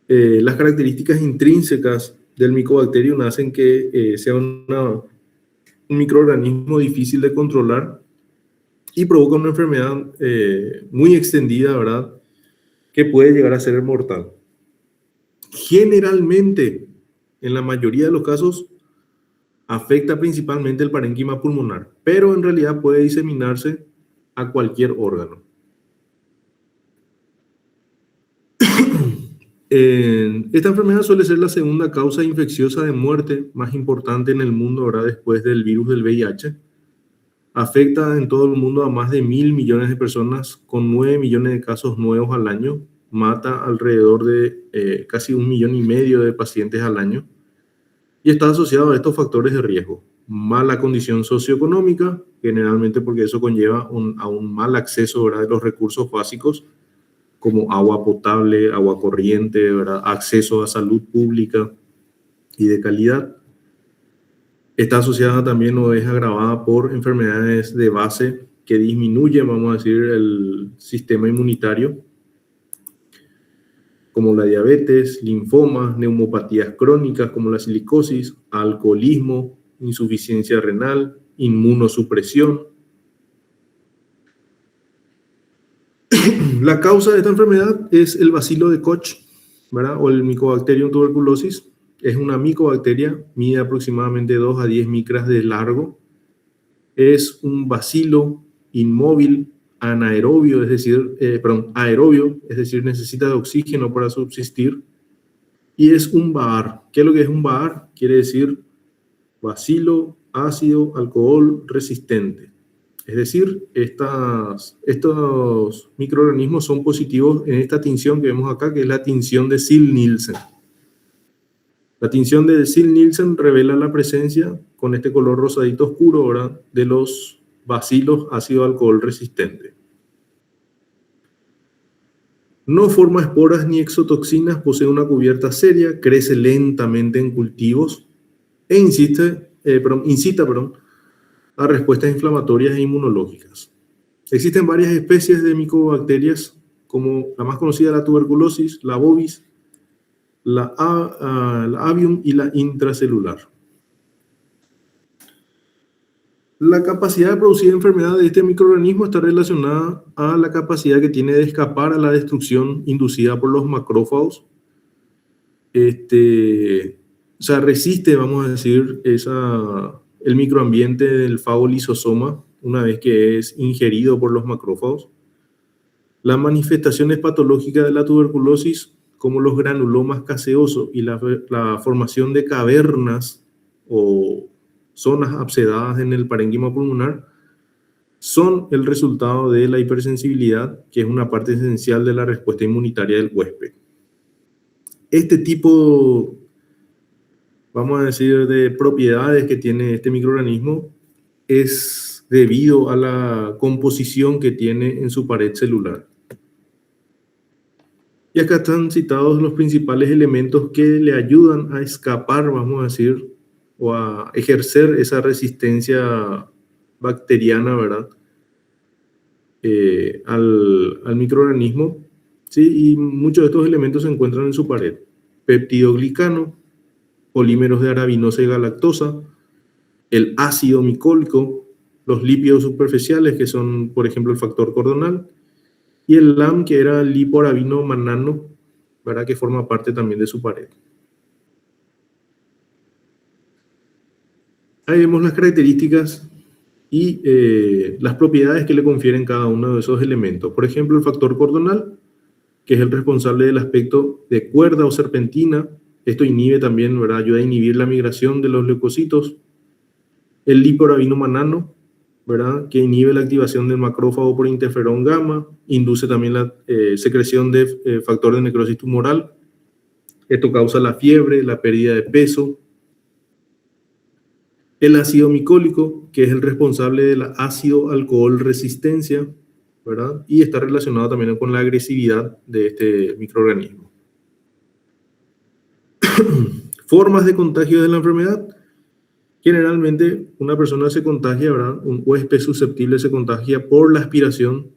Las características intrínsecas del Mycobacterium hacen que sea un microorganismo difícil de controlar y provoca una enfermedad muy extendida, ¿verdad?, que puede llegar a ser mortal. Generalmente, en la mayoría de los casos, afecta principalmente el parénquima pulmonar, pero en realidad puede diseminarse a cualquier órgano. Esta enfermedad suele ser la segunda causa infecciosa de muerte más importante en el mundo, ahora después del virus del VIH. Afecta en todo el mundo a más de 1.000 millones de personas, con 9 millones de casos nuevos al año. Mata alrededor de casi 1,5 millones de pacientes al año. Y está asociado a estos factores de riesgo. Mala condición socioeconómica, generalmente porque eso conlleva a un mal acceso, ¿verdad?, de los recursos básicos, como agua potable, agua corriente, ¿verdad?, acceso a salud pública y de calidad. Está asociada también o es agravada por enfermedades de base que disminuyen, vamos a decir, el sistema inmunitario, como la diabetes, linfomas, neumopatías crónicas como la silicosis, alcoholismo, insuficiencia renal, inmunosupresión. La causa de esta enfermedad es el bacilo de Koch, ¿verdad?, o el Mycobacterium tuberculosis. Es una micobacteria, mide aproximadamente 2 a 10 micras de largo. Es un bacilo inmóvil, anaerobio, aerobio, es decir, necesita de oxígeno para subsistir. Y es un Baar. ¿Qué es lo que es un Baar? Quiere decir bacilo ácido alcohol resistente. Es decir, estos microorganismos son positivos en esta tinción que vemos acá, que es la tinción de Ziehl-Neelsen. La tinción de Ziehl-Neelsen revela la presencia, con este color rosadito oscuro, ¿verdad?, de los bacilos ácido alcohol resistente. No forma esporas ni exotoxinas, posee una cubierta seria, crece lentamente en cultivos e incita a respuestas inflamatorias e inmunológicas. Existen varias especies de micobacterias, como la más conocida, la tuberculosis, la bovis, la avium y la intracelular. La capacidad de producir enfermedad de este microorganismo está relacionada a la capacidad que tiene de escapar a la destrucción inducida por los macrófagos. O sea, resiste, vamos a decir, el microambiente del fagolisosoma una vez que es ingerido por los macrófagos. Las manifestaciones patológicas de la tuberculosis, como los granulomas caseosos y la formación de cavernas o zonas abscedadas en el parénquima pulmonar, son el resultado de la hipersensibilidad, que es una parte esencial de la respuesta inmunitaria del huésped. Este tipo, vamos a decir, de propiedades que tiene este microorganismo es debido a la composición que tiene en su pared celular. Y acá están citados los principales elementos que le ayudan a escapar, vamos a decir, o a ejercer esa resistencia bacteriana, ¿verdad?, al microorganismo, ¿sí? Y muchos de estos elementos se encuentran en su pared. Peptidoglicano, polímeros de arabinosa y galactosa, el ácido micólico, los lípidos superficiales, que son, por ejemplo, el factor cordonal, y el LAM, que era el lipoarabino mannano, ¿verdad?, que forma parte también de su pared. Ahí vemos las características y las propiedades que le confieren cada uno de esos elementos. Por ejemplo, el factor cordonal, que es el responsable del aspecto de cuerda o serpentina. Esto inhibe también, ¿verdad?, ayuda a inhibir la migración de los leucocitos. El lipoarabino mannano, ¿verdad?, que inhibe la activación del macrófago por interferón gamma, induce también la secreción de factor de necrosis tumoral. Esto causa la fiebre, la pérdida de peso. El ácido micólico, que es el responsable de la ácido alcohol resistencia, ¿verdad?, y está relacionado también con la agresividad de este microorganismo. Formas de contagio de la enfermedad. Generalmente una persona se contagia, ¿verdad? Un huésped susceptible se contagia por la aspiración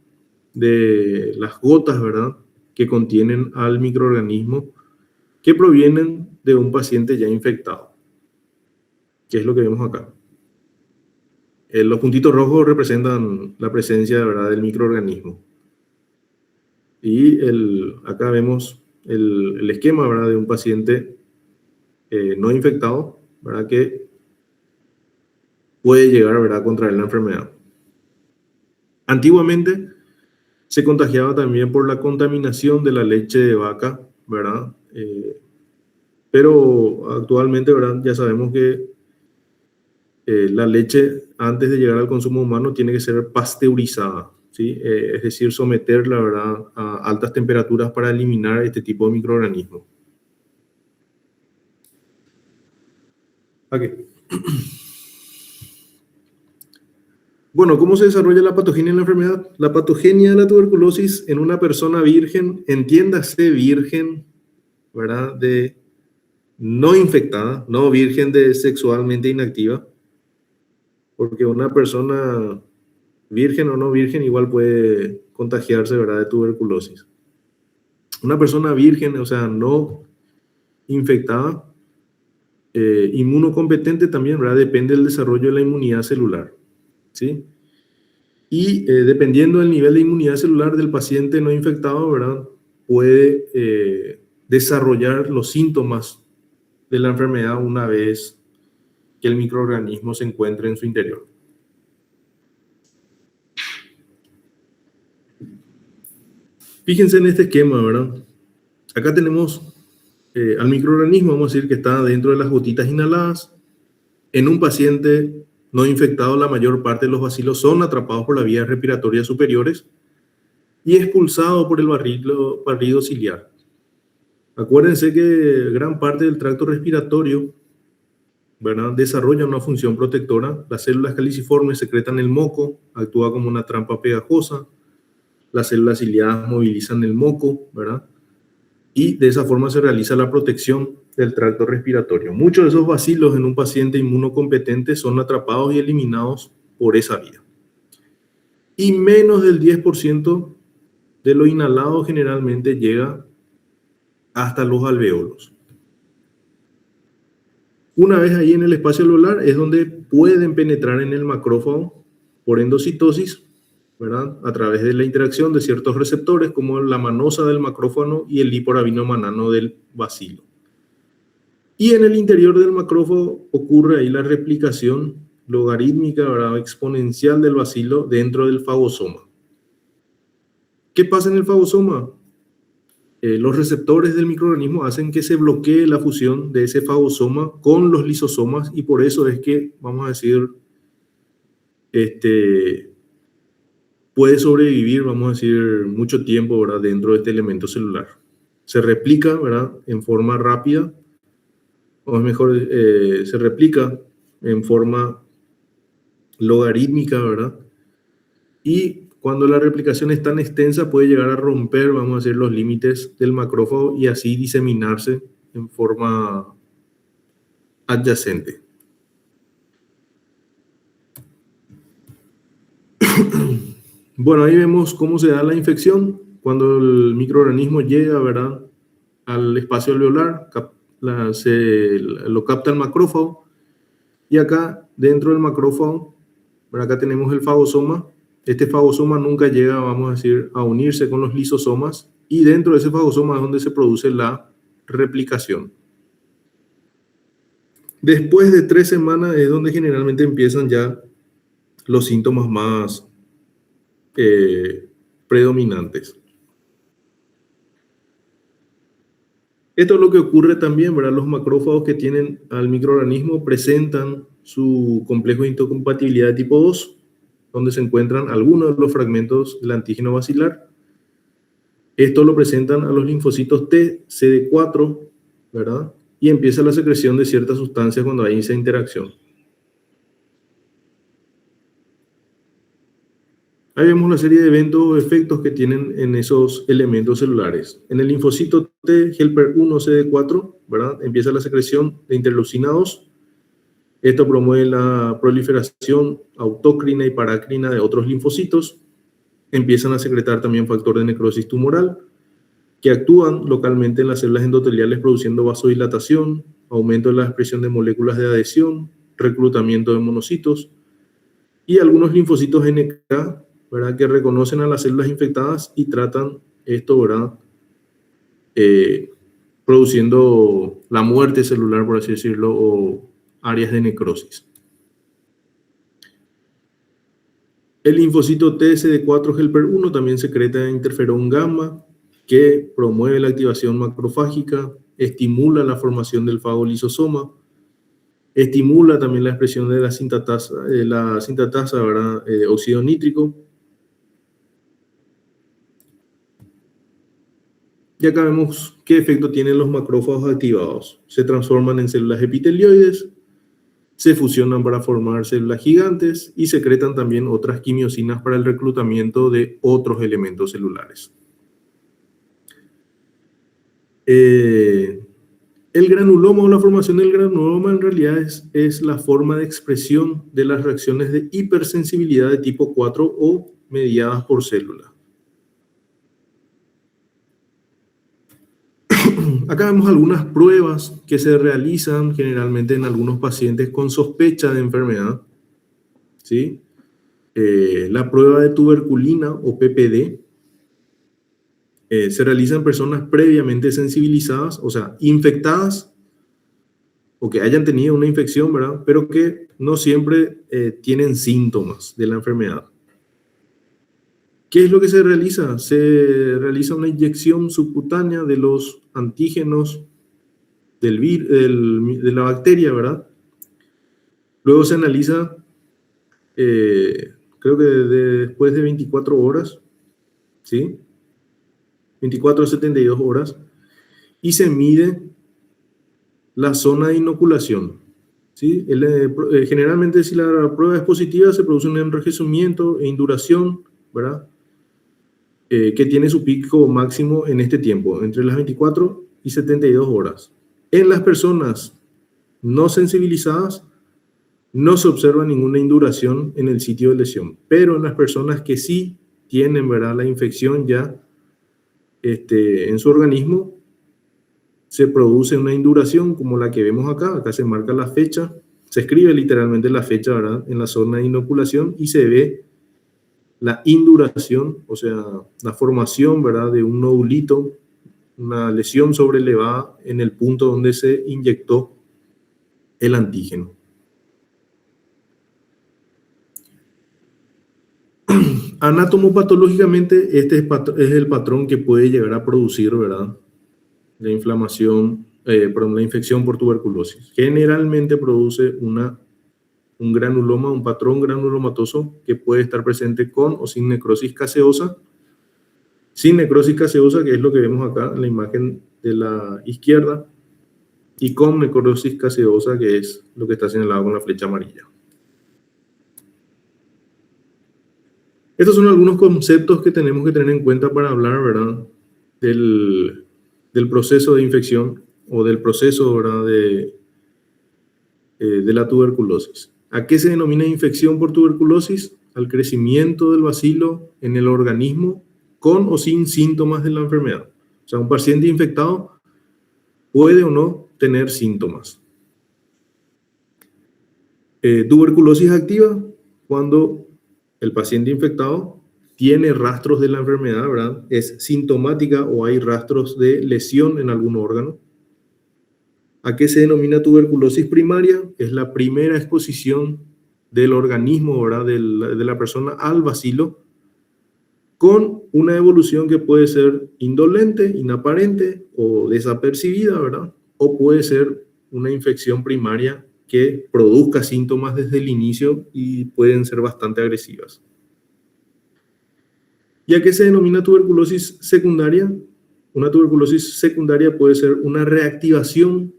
de las gotas, ¿verdad?, que contienen al microorganismo que provienen de un paciente ya infectado, que es lo que vemos acá. Los puntitos rojos representan la presencia, ¿verdad?, del microorganismo. Y acá vemos el esquema, ¿verdad?, de un paciente no infectado, ¿verdad?, que puede llegar, ¿verdad?, a contraer la enfermedad. Antiguamente se contagiaba también por la contaminación de la leche de vaca, ¿verdad? Pero actualmente, ¿verdad?, ya sabemos que la leche, antes de llegar al consumo humano, tiene que ser pasteurizada, ¿sí? Es decir, someterla, ¿verdad?, a altas temperaturas para eliminar este tipo de microorganismos. Aquí. Bueno, ¿cómo se desarrolla la patogenia en la enfermedad? La patogenia de la tuberculosis en una persona virgen, entiéndase virgen, ¿verdad?, de no infectada, no virgen de sexualmente inactiva, porque una persona virgen o no virgen igual puede contagiarse, ¿verdad?, de tuberculosis. Una persona virgen, o sea, no infectada, inmunocompetente también, ¿verdad?, depende del desarrollo de la inmunidad celular, ¿sí? Y dependiendo del nivel de inmunidad celular del paciente no infectado, ¿verdad?, puede desarrollar los síntomas de la enfermedad una vez que el microorganismo se encuentre en su interior. Fíjense en este esquema, ¿verdad? Acá tenemos al microorganismo, vamos a decir que está dentro de las gotitas inhaladas. En un paciente no infectado, la mayor parte de los bacilos son atrapados por las vías respiratorias superiores y expulsados por el barrido ciliar. Acuérdense que gran parte del tracto respiratorio, ¿verdad?, desarrolla una función protectora. Las células caliciformes secretan el moco, actúa como una trampa pegajosa. Las células ciliadas movilizan el moco, ¿verdad? Y de esa forma se realiza la protección del tracto respiratorio. Muchos de esos bacilos en un paciente inmunocompetente son atrapados y eliminados por esa vía. Y menos del 10% de lo inhalado generalmente llega hasta los alveolos. Una vez ahí en el espacio alveolar es donde pueden penetrar en el macrófago por endocitosis, ¿verdad?, a través de la interacción de ciertos receptores como la manosa del macrófago y el liporabinomanano del bacilo. Y en el interior del macrófago ocurre ahí la replicación logarítmica, ¿verdad?, exponencial del bacilo dentro del fagosoma. ¿Qué pasa en el fagosoma? Los receptores del microorganismo hacen que se bloquee la fusión de ese fagosoma con los lisosomas y por eso es que, vamos a decir, puede sobrevivir, vamos a decir, mucho tiempo, ¿verdad?, dentro de este elemento celular. Se replica, ¿verdad?, en forma rápida, o mejor, se replica en forma logarítmica, ¿verdad? Y cuando la replicación es tan extensa puede llegar a romper, vamos a decir, los límites del macrófago y así diseminarse en forma adyacente. Bueno, ahí vemos cómo se da la infección cuando el microorganismo llega, ¿verdad?, al espacio alveolar, lo capta el macrófago y acá dentro del macrófago, acá tenemos el fagosoma. Este fagosoma nunca llega, vamos a decir, a unirse con los lisosomas y dentro de ese fagosoma es donde se produce la replicación. Después de 3 semanas es donde generalmente empiezan ya los síntomas más predominantes. Esto es lo que ocurre también, ¿verdad? Los macrófagos que tienen al microorganismo presentan su complejo de histocompatibilidad de tipo 2, donde se encuentran algunos de los fragmentos del antígeno bacilar. Esto lo presentan a los linfocitos T, CD4, ¿verdad? Y empieza la secreción de ciertas sustancias cuando hay esa interacción. Ahí vemos la serie de eventos o efectos que tienen en esos elementos celulares. En el linfocito T, helper 1, CD4, ¿verdad? Empieza la secreción de interleucina 2. Esto promueve la proliferación autócrina y parácrina de otros linfocitos. Empiezan a secretar también factor de necrosis tumoral, que actúan localmente en las células endoteliales produciendo vasodilatación, aumento de la expresión de moléculas de adhesión, reclutamiento de monocitos y algunos linfocitos NK, ¿verdad?, que reconocen a las células infectadas y tratan esto, ¿verdad?, produciendo la muerte celular, por así decirlo, o áreas de necrosis. El linfocito TSD4 helper 1 también secreta interferón gamma, que promueve la activación macrofágica, estimula la formación del fagolisosoma, estimula también la expresión de la sintatasa, ¿verdad?, óxido nítrico. Y acá vemos qué efecto tienen los macrófagos activados. Se transforman en células epitelioides, se fusionan para formar células gigantes y secretan también otras quimiosinas para el reclutamiento de otros elementos celulares. El granuloma o la formación del granuloma en realidad es la forma de expresión de las reacciones de hipersensibilidad de tipo 4 o mediadas por célula. Acá vemos algunas pruebas que se realizan generalmente en algunos pacientes con sospecha de enfermedad, ¿sí? La prueba de tuberculina o PPD se realiza en personas previamente sensibilizadas, o sea, infectadas o que hayan tenido una infección, ¿verdad?, pero que no siempre tienen síntomas de la enfermedad. ¿Qué es lo que se realiza? Se realiza una inyección subcutánea de los antígenos de la bacteria, ¿verdad? Luego se analiza, creo que después de 24 horas, ¿sí? 24 a 72 horas, y se mide la zona de inoculación, ¿sí? Generalmente, si la prueba es positiva, se produce un enrojecimiento e induración, ¿verdad?, que tiene su pico máximo en este tiempo, entre las 24 y 72 horas. En las personas no sensibilizadas no se observa ninguna induración en el sitio de lesión, pero en las personas que sí tienen, ¿verdad?, la infección ya en su organismo, se produce una induración como la que vemos acá. Acá se marca la fecha, se escribe literalmente la fecha, ¿verdad?, en la zona de inoculación, y se ve la induración, o sea, la formación, ¿verdad?, de un nodulito, una lesión sobrelevada en el punto donde se inyectó el antígeno. Anatomopatológicamente, este es el patrón que puede llegar a producir, ¿verdad?, la inflamación, la infección por tuberculosis. Generalmente produce un granuloma, un patrón granulomatoso que puede estar presente con o sin necrosis caseosa. Sin necrosis caseosa, que es lo que vemos acá en la imagen de la izquierda, y con necrosis caseosa, que es lo que está señalado con la flecha amarilla. Estos son algunos conceptos que tenemos que tener en cuenta para hablar, ¿verdad?, del proceso de infección o del proceso, ¿verdad?, de la tuberculosis. ¿A qué se denomina infección por tuberculosis? Al crecimiento del bacilo en el organismo con o sin síntomas de la enfermedad. O sea, un paciente infectado puede o no tener síntomas. Tuberculosis activa, cuando el paciente infectado tiene rastros de la enfermedad, ¿verdad?, es sintomática o hay rastros de lesión en algún órgano. ¿A qué se denomina tuberculosis primaria? Es la primera exposición del organismo, ¿verdad?, de la persona al bacilo, con una evolución que puede ser indolente, inaparente o desapercibida, ¿verdad?, o puede ser una infección primaria que produzca síntomas desde el inicio y pueden ser bastante agresivas. ¿Y a qué se denomina tuberculosis secundaria? Una tuberculosis secundaria puede ser una reactivación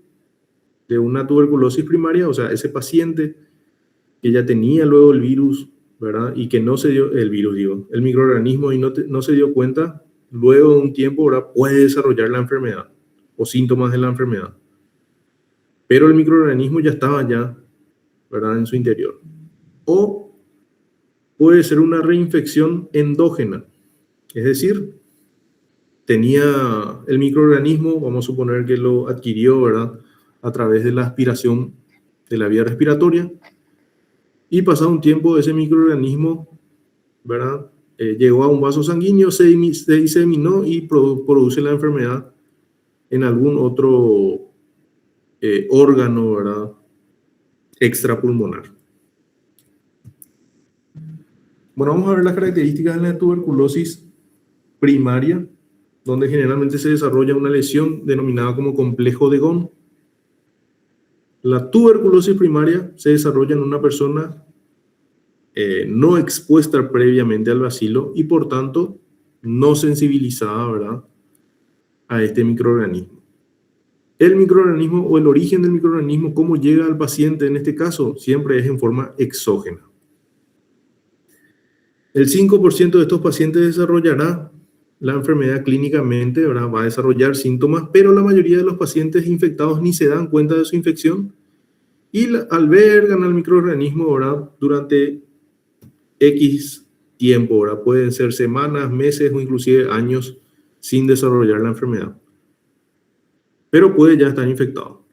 de una tuberculosis primaria, o sea, ese paciente que ya tenía luego el virus ¿verdad? Y que no se dio, el virus, digo, el microorganismo y no se dio cuenta, luego de un tiempo, ¿verdad? Puede desarrollar la enfermedad o síntomas de la enfermedad. Pero el microorganismo ya estaba ¿verdad? En su interior. O puede ser una reinfección endógena, es decir, tenía el microorganismo, vamos a suponer que lo adquirió, ¿verdad? A través de la aspiración de la vía respiratoria, y pasado un tiempo ese microorganismo, ¿verdad? Llegó a un vaso sanguíneo, se diseminó y produce la enfermedad en algún otro órgano, ¿verdad? Extrapulmonar. Bueno, vamos a ver las características de la tuberculosis primaria, donde generalmente se desarrolla una lesión denominada como complejo de Ghon. La tuberculosis primaria se desarrolla en una persona no expuesta previamente al bacilo y por tanto no sensibilizada, ¿verdad? A este microorganismo. El microorganismo o el origen del microorganismo, cómo llega al paciente en este caso, siempre es en forma exógena. El 5% de estos pacientes desarrollará la enfermedad clínicamente, ¿verdad? Va a desarrollar síntomas, pero la mayoría de los pacientes infectados ni se dan cuenta de su infección y albergan al microorganismo, ¿verdad? Durante X tiempo, ¿verdad? Pueden ser semanas, meses o inclusive años sin desarrollar la enfermedad. Pero puede ya estar infectado.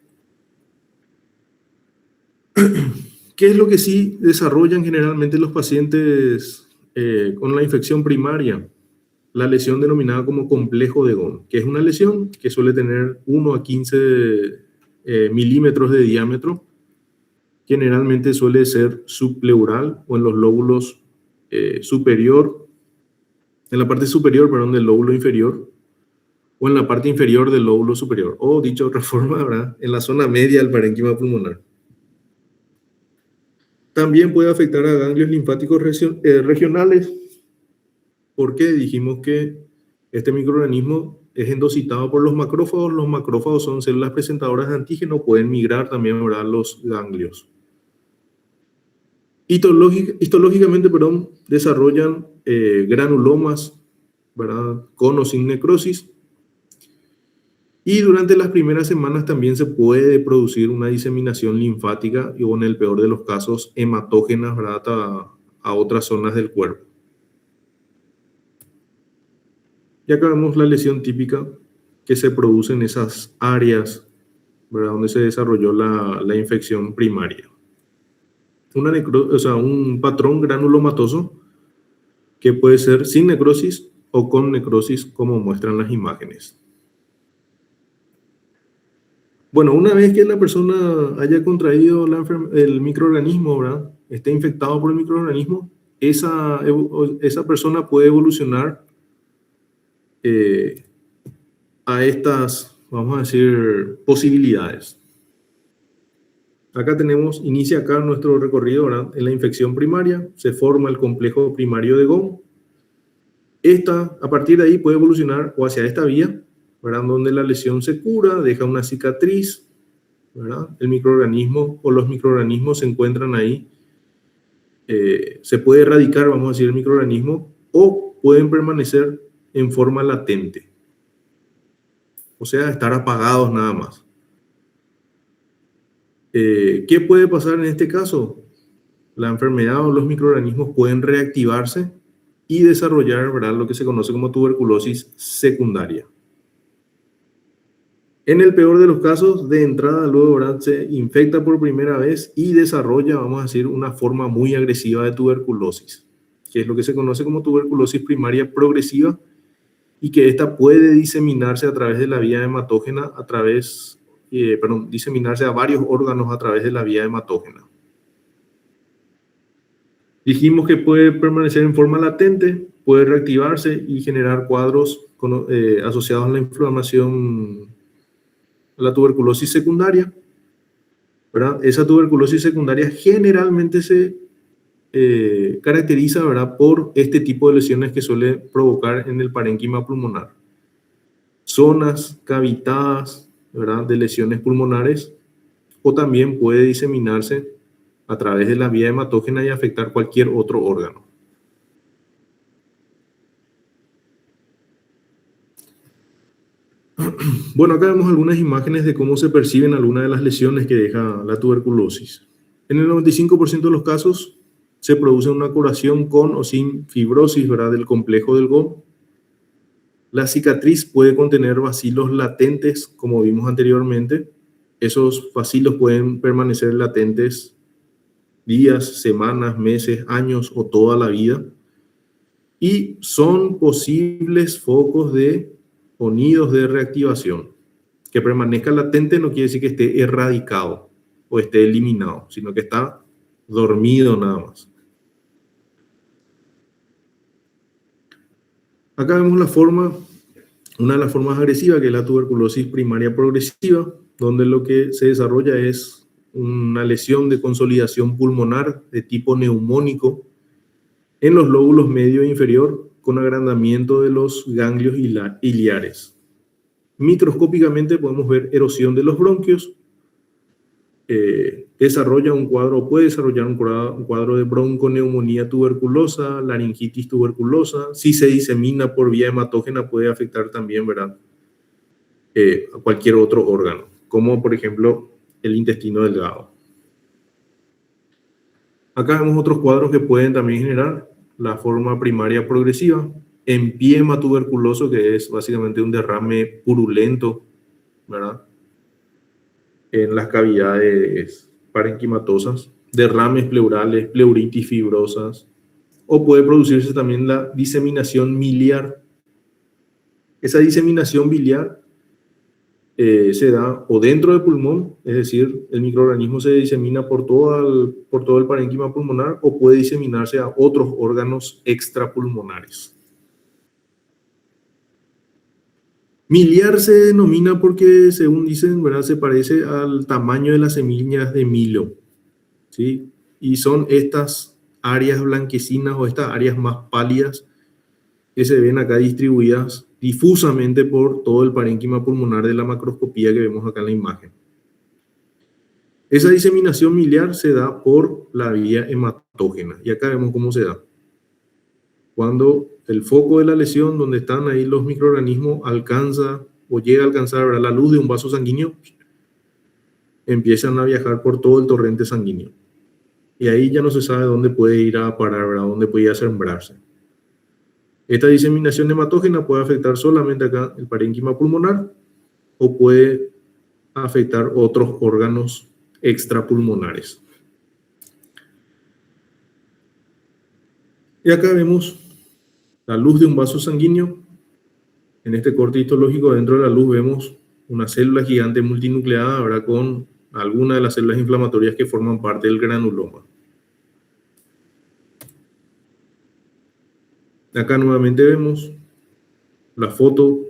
¿Qué es lo que sí desarrollan generalmente los pacientes con la infección primaria? La lesión denominada como complejo de Ghon, que es una lesión que suele tener 1 a 15 milímetros de diámetro. Generalmente suele ser subpleural o en los lóbulos superior, en la parte superior, perdón, del lóbulo inferior, o en la parte inferior del lóbulo superior, o dicho de otra forma, ¿verdad? En la zona media del parénquima pulmonar. También puede afectar a ganglios linfáticos regionales, porque dijimos que este microorganismo es endocitado por los macrófagos. Los macrófagos son células presentadoras de antígeno, pueden migrar también, ¿verdad?, los ganglios. Histológicamente, perdón, desarrollan granulomas, ¿verdad?, con o sin necrosis. Y durante las primeras semanas también se puede producir una diseminación linfática y, en el peor de los casos, hematógenas, ¿verdad?, a otras zonas del cuerpo. Y acá vemos la lesión típica que se produce en esas áreas, ¿verdad?, donde se desarrolló la infección primaria. Un patrón granulomatoso que puede ser sin necrosis o con necrosis, como muestran las imágenes. Bueno, una vez que la persona haya contraído el microorganismo, ¿verdad?, esté infectado por el microorganismo, esa persona puede evolucionar a estas, vamos a decir, posibilidades. Acá inicia acá nuestro recorrido, ¿verdad? En la infección primaria, se forma el complejo primario de Ghon. A partir de ahí puede evolucionar o hacia esta vía, ¿verdad?, donde la lesión se cura, deja una cicatriz, ¿verdad? El microorganismo o los microorganismos se encuentran ahí. Se puede erradicar, vamos a decir, el microorganismo, o pueden permanecer en forma latente. O sea, estar apagados nada más. ¿Qué puede pasar en este caso? La enfermedad o los microorganismos pueden reactivarse y desarrollar, ¿verdad?, lo que se conoce como tuberculosis secundaria. En el peor de los casos, de entrada luego, ¿verdad?, se infecta por primera vez y desarrolla, vamos a decir, una forma muy agresiva de tuberculosis, que es lo que se conoce como tuberculosis primaria progresiva, y que esta puede diseminarse a través de la vía hematógena, diseminarse a varios órganos a través de la vía hematógena. Dijimos que puede permanecer en forma latente, puede reactivarse y generar cuadros asociados a la inflamación, a la tuberculosis secundaria, ¿verdad? Esa tuberculosis secundaria generalmente se caracteriza, ¿verdad?, por este tipo de lesiones que suele provocar en el parénquima pulmonar. Zonas cavitadas, ¿verdad?, de lesiones pulmonares, o también puede diseminarse a través de la vía hematógena y afectar cualquier otro órgano. Bueno, acá vemos algunas imágenes de cómo se perciben algunas de las lesiones que deja la tuberculosis. En el 95% de los casos se produce una curación con o sin fibrosis, ¿verdad?, del complejo del GOM. La cicatriz puede contener bacilos latentes, como vimos anteriormente. Esos bacilos pueden permanecer latentes días, semanas, meses, años o toda la vida. Y son posibles focos o nidos de reactivación. Que permanezca latente no quiere decir que esté erradicado o esté eliminado, sino que está dormido nada más. Acá vemos una de las formas agresivas, que es la tuberculosis primaria progresiva, donde lo que se desarrolla es una lesión de consolidación pulmonar de tipo neumónico en los lóbulos medio e inferior, con agrandamiento de los ganglios iliares. Microscópicamente podemos ver erosión de los bronquios. Puede desarrollar un cuadro de bronconeumonía tuberculosa, laringitis tuberculosa. Si se disemina por vía hematógena puede afectar también, ¿verdad?, a cualquier otro órgano, como por ejemplo el intestino delgado. Acá vemos otros cuadros que pueden también generar la forma primaria progresiva, empiema tuberculoso, que es básicamente un derrame purulento, ¿verdad?, en las cavidades parenquimatosas, derrames pleurales, pleuritis fibrosas, o puede producirse también la diseminación miliar. Esa diseminación biliar se da o dentro del pulmón, es decir, el microorganismo se disemina por todo el parénquima pulmonar, o puede diseminarse a otros órganos extrapulmonares. Miliar se denomina porque, según dicen, ¿verdad?, se parece al tamaño de las semillas de milo, ¿sí? Y son estas áreas blanquecinas o estas áreas más pálidas que se ven acá distribuidas difusamente por todo el parénquima pulmonar de la macroscopía que vemos acá en la imagen. Esa diseminación miliar se da por la vía hematógena, y acá vemos cómo se da. Cuando el foco de la lesión, donde están ahí los microorganismos, alcanza o llega a alcanzar, ¿verdad?, la luz de un vaso sanguíneo, empiezan a viajar por todo el torrente sanguíneo. Y ahí ya no se sabe dónde puede ir a parar, ¿verdad?, dónde puede ir a sembrarse. Esta diseminación hematógena puede afectar solamente acá el parénquima pulmonar, o puede afectar otros órganos extrapulmonares. Y acá vemos la luz de un vaso sanguíneo. En este corte histológico, dentro de la luz vemos una célula gigante multinucleada, ¿verdad?, con algunas de las células inflamatorias que forman parte del granuloma. Acá nuevamente vemos la foto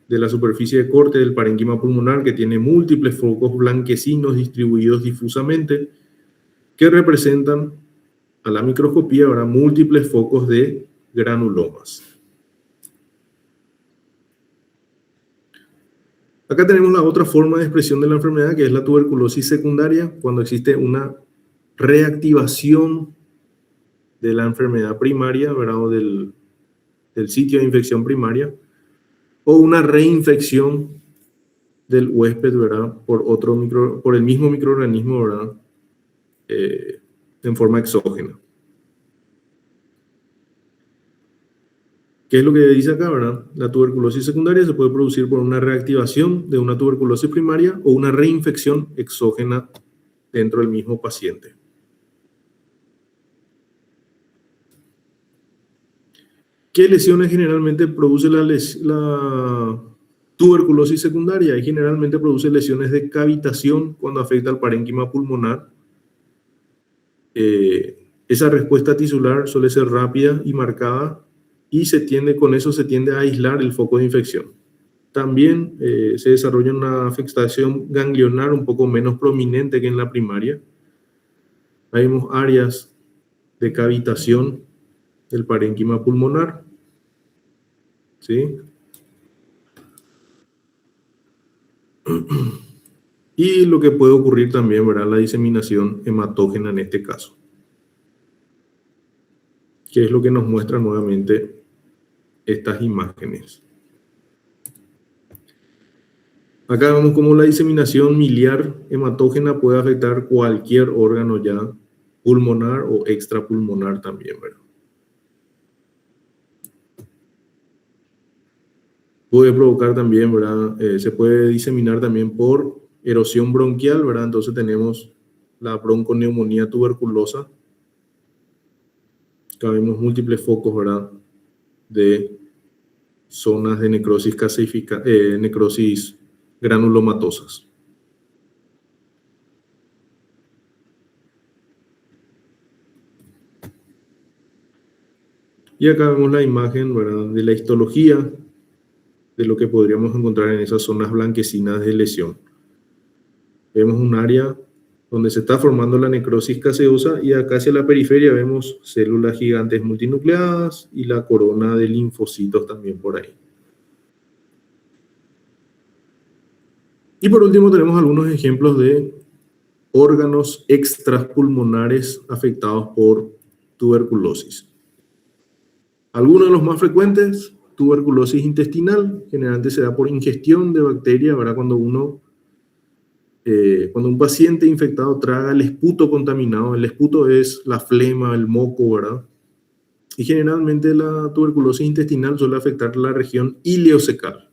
de la superficie de corte del parénquima pulmonar, que tiene múltiples focos blanquecinos distribuidos difusamente, que representan a la microscopía, ¿verdad?, múltiples focos de granulomas. Acá tenemos la otra forma de expresión de la enfermedad, que es la tuberculosis secundaria, cuando existe una reactivación de la enfermedad primaria, ¿verdad?, o del sitio de infección primaria, o una reinfección del huésped, ¿verdad?, por el mismo microorganismo, ¿verdad?, en forma exógena. ¿Qué es lo que dice acá, verdad? La tuberculosis secundaria se puede producir por una reactivación de una tuberculosis primaria o una reinfección exógena dentro del mismo paciente. ¿Qué lesiones generalmente produce la tuberculosis secundaria? Y generalmente produce lesiones de cavitación cuando afecta al parénquima pulmonar. Esa respuesta tisular suele ser rápida y marcada, y con eso se tiende a aislar el foco de infección. También se desarrolla una afectación ganglionar un poco menos prominente que en la primaria. Ahí vemos áreas de cavitación del parénquima pulmonar, ¿sí? Y lo que puede ocurrir también, ¿verdad? La diseminación hematógena en este caso, que es lo que nos muestra nuevamente estas imágenes. Acá vemos cómo la diseminación miliar hematógena puede afectar cualquier órgano ya pulmonar o extrapulmonar también, ¿verdad? Puede provocar también, ¿verdad? Se puede diseminar también por erosión bronquial, ¿verdad? Entonces tenemos la bronconeumonía tuberculosa. Acá vemos múltiples focos, ¿verdad? De zonas de necrosis necrosis granulomatosas. Y acá vemos la imagen, ¿verdad? De la histología de lo que podríamos encontrar en esas zonas blanquecinas de lesión. Vemos un área donde se está formando la necrosis caseosa y acá hacia la periferia vemos células gigantes multinucleadas y la corona de linfocitos también por ahí. Y por último tenemos algunos ejemplos de órganos extrapulmonares afectados por tuberculosis. Algunos de los más frecuentes, tuberculosis intestinal, generalmente se da por ingestión de bacterias, ¿verdad? Cuando un paciente infectado traga el esputo contaminado, el esputo es la flema, el moco, ¿verdad? Y generalmente la tuberculosis intestinal suele afectar la región ileocecal.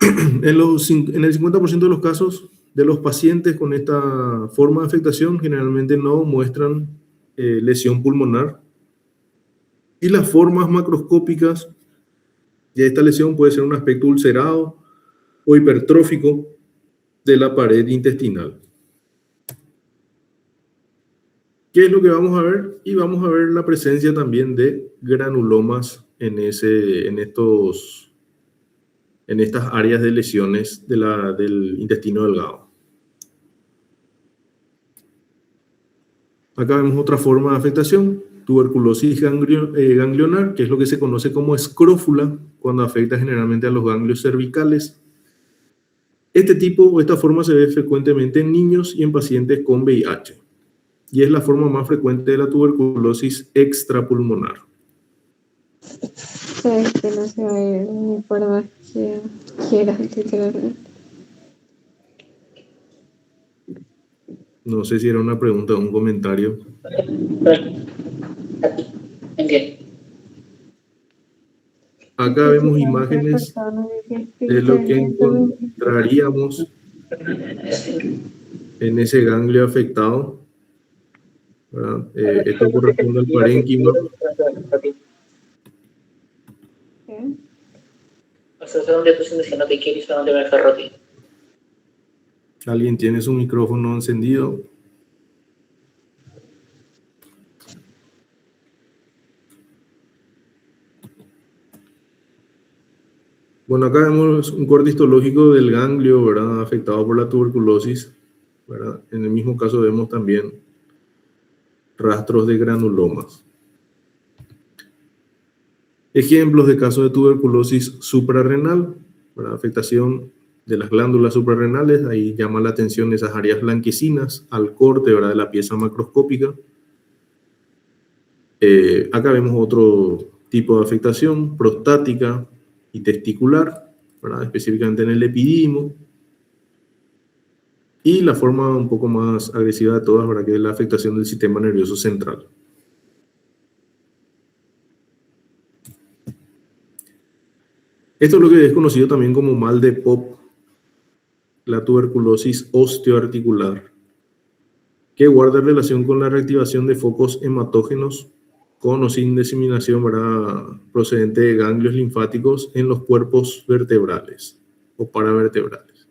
En el 50% de los casos de los pacientes con esta forma de afectación generalmente no muestran lesión pulmonar. Y las formas macroscópicas de esta lesión puede ser un aspecto ulcerado o hipertrófico de la pared intestinal. ¿Qué es lo que vamos a ver? Y vamos a ver la presencia también de granulomas en estas áreas de lesiones del intestino delgado. Acá vemos otra forma de afectación, tuberculosis ganglionar, que es lo que se conoce como escrófula, cuando afecta generalmente a los ganglios cervicales. Esta forma se ve frecuentemente en niños y en pacientes con VIH. Y es la forma más frecuente de la tuberculosis extrapulmonar. Sabes que no se va a ir ni por más que quieras, literalmente. No sé si era una pregunta o un comentario. Entiendo. Acá vemos imágenes de lo que encontraríamos en ese ganglio afectado. Esto corresponde al parénquima. O sea, ¿dónde tú estás diciendo que quieres o dónde me ferrote? ¿Alguien tiene su micrófono encendido? Bueno, acá vemos un corte histológico del ganglio, ¿verdad? Afectado por la tuberculosis, ¿verdad? En el mismo caso vemos también rastros de granulomas. Ejemplos de casos de tuberculosis suprarrenal, ¿verdad? Afectación de las glándulas suprarrenales, ahí llama la atención esas áreas blanquecinas al corte, ¿verdad? De la pieza macroscópica. Acá vemos otro tipo de afectación, prostática y testicular, ¿verdad? Específicamente en el epidídimo. Y la forma un poco más agresiva de todas, ¿verdad? Que es la afectación del sistema nervioso central. Esto es lo que es conocido también como mal de Popp, la tuberculosis osteoarticular, que guarda relación con la reactivación de focos hematógenos con o sin diseminación, ¿verdad? Procedente de ganglios linfáticos en los cuerpos vertebrales o paravertebrales.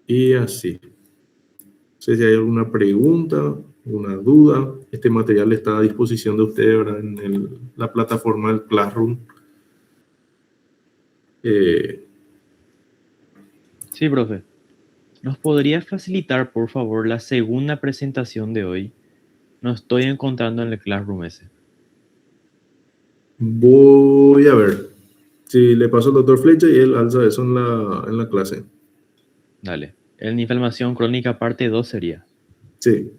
Y así. No sé si hay alguna pregunta, alguna duda. Este material está a disposición de ustedes, ¿verdad? En la plataforma del Classroom. Sí, profe. ¿Nos podría facilitar, por favor, la segunda presentación de hoy? No estoy encontrando en el Classroom ese. Voy a ver. Sí, le paso al doctor Flecha y él alza eso en la clase. Dale. En inflamación crónica parte 2 sería. Sí.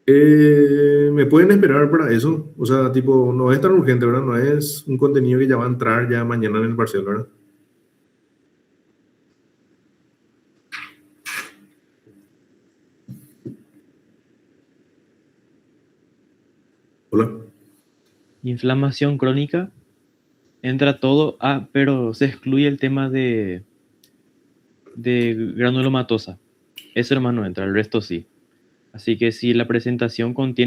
¿Me pueden esperar para eso? O sea, tipo, no es tan urgente, ¿verdad? No es un contenido que ya va a entrar ya mañana en el parcial, ¿verdad? Hola. Inflamación crónica entra todo, pero se excluye el tema de granulomatosa. Eso hermano entra, el resto sí. Así que si la presentación contiene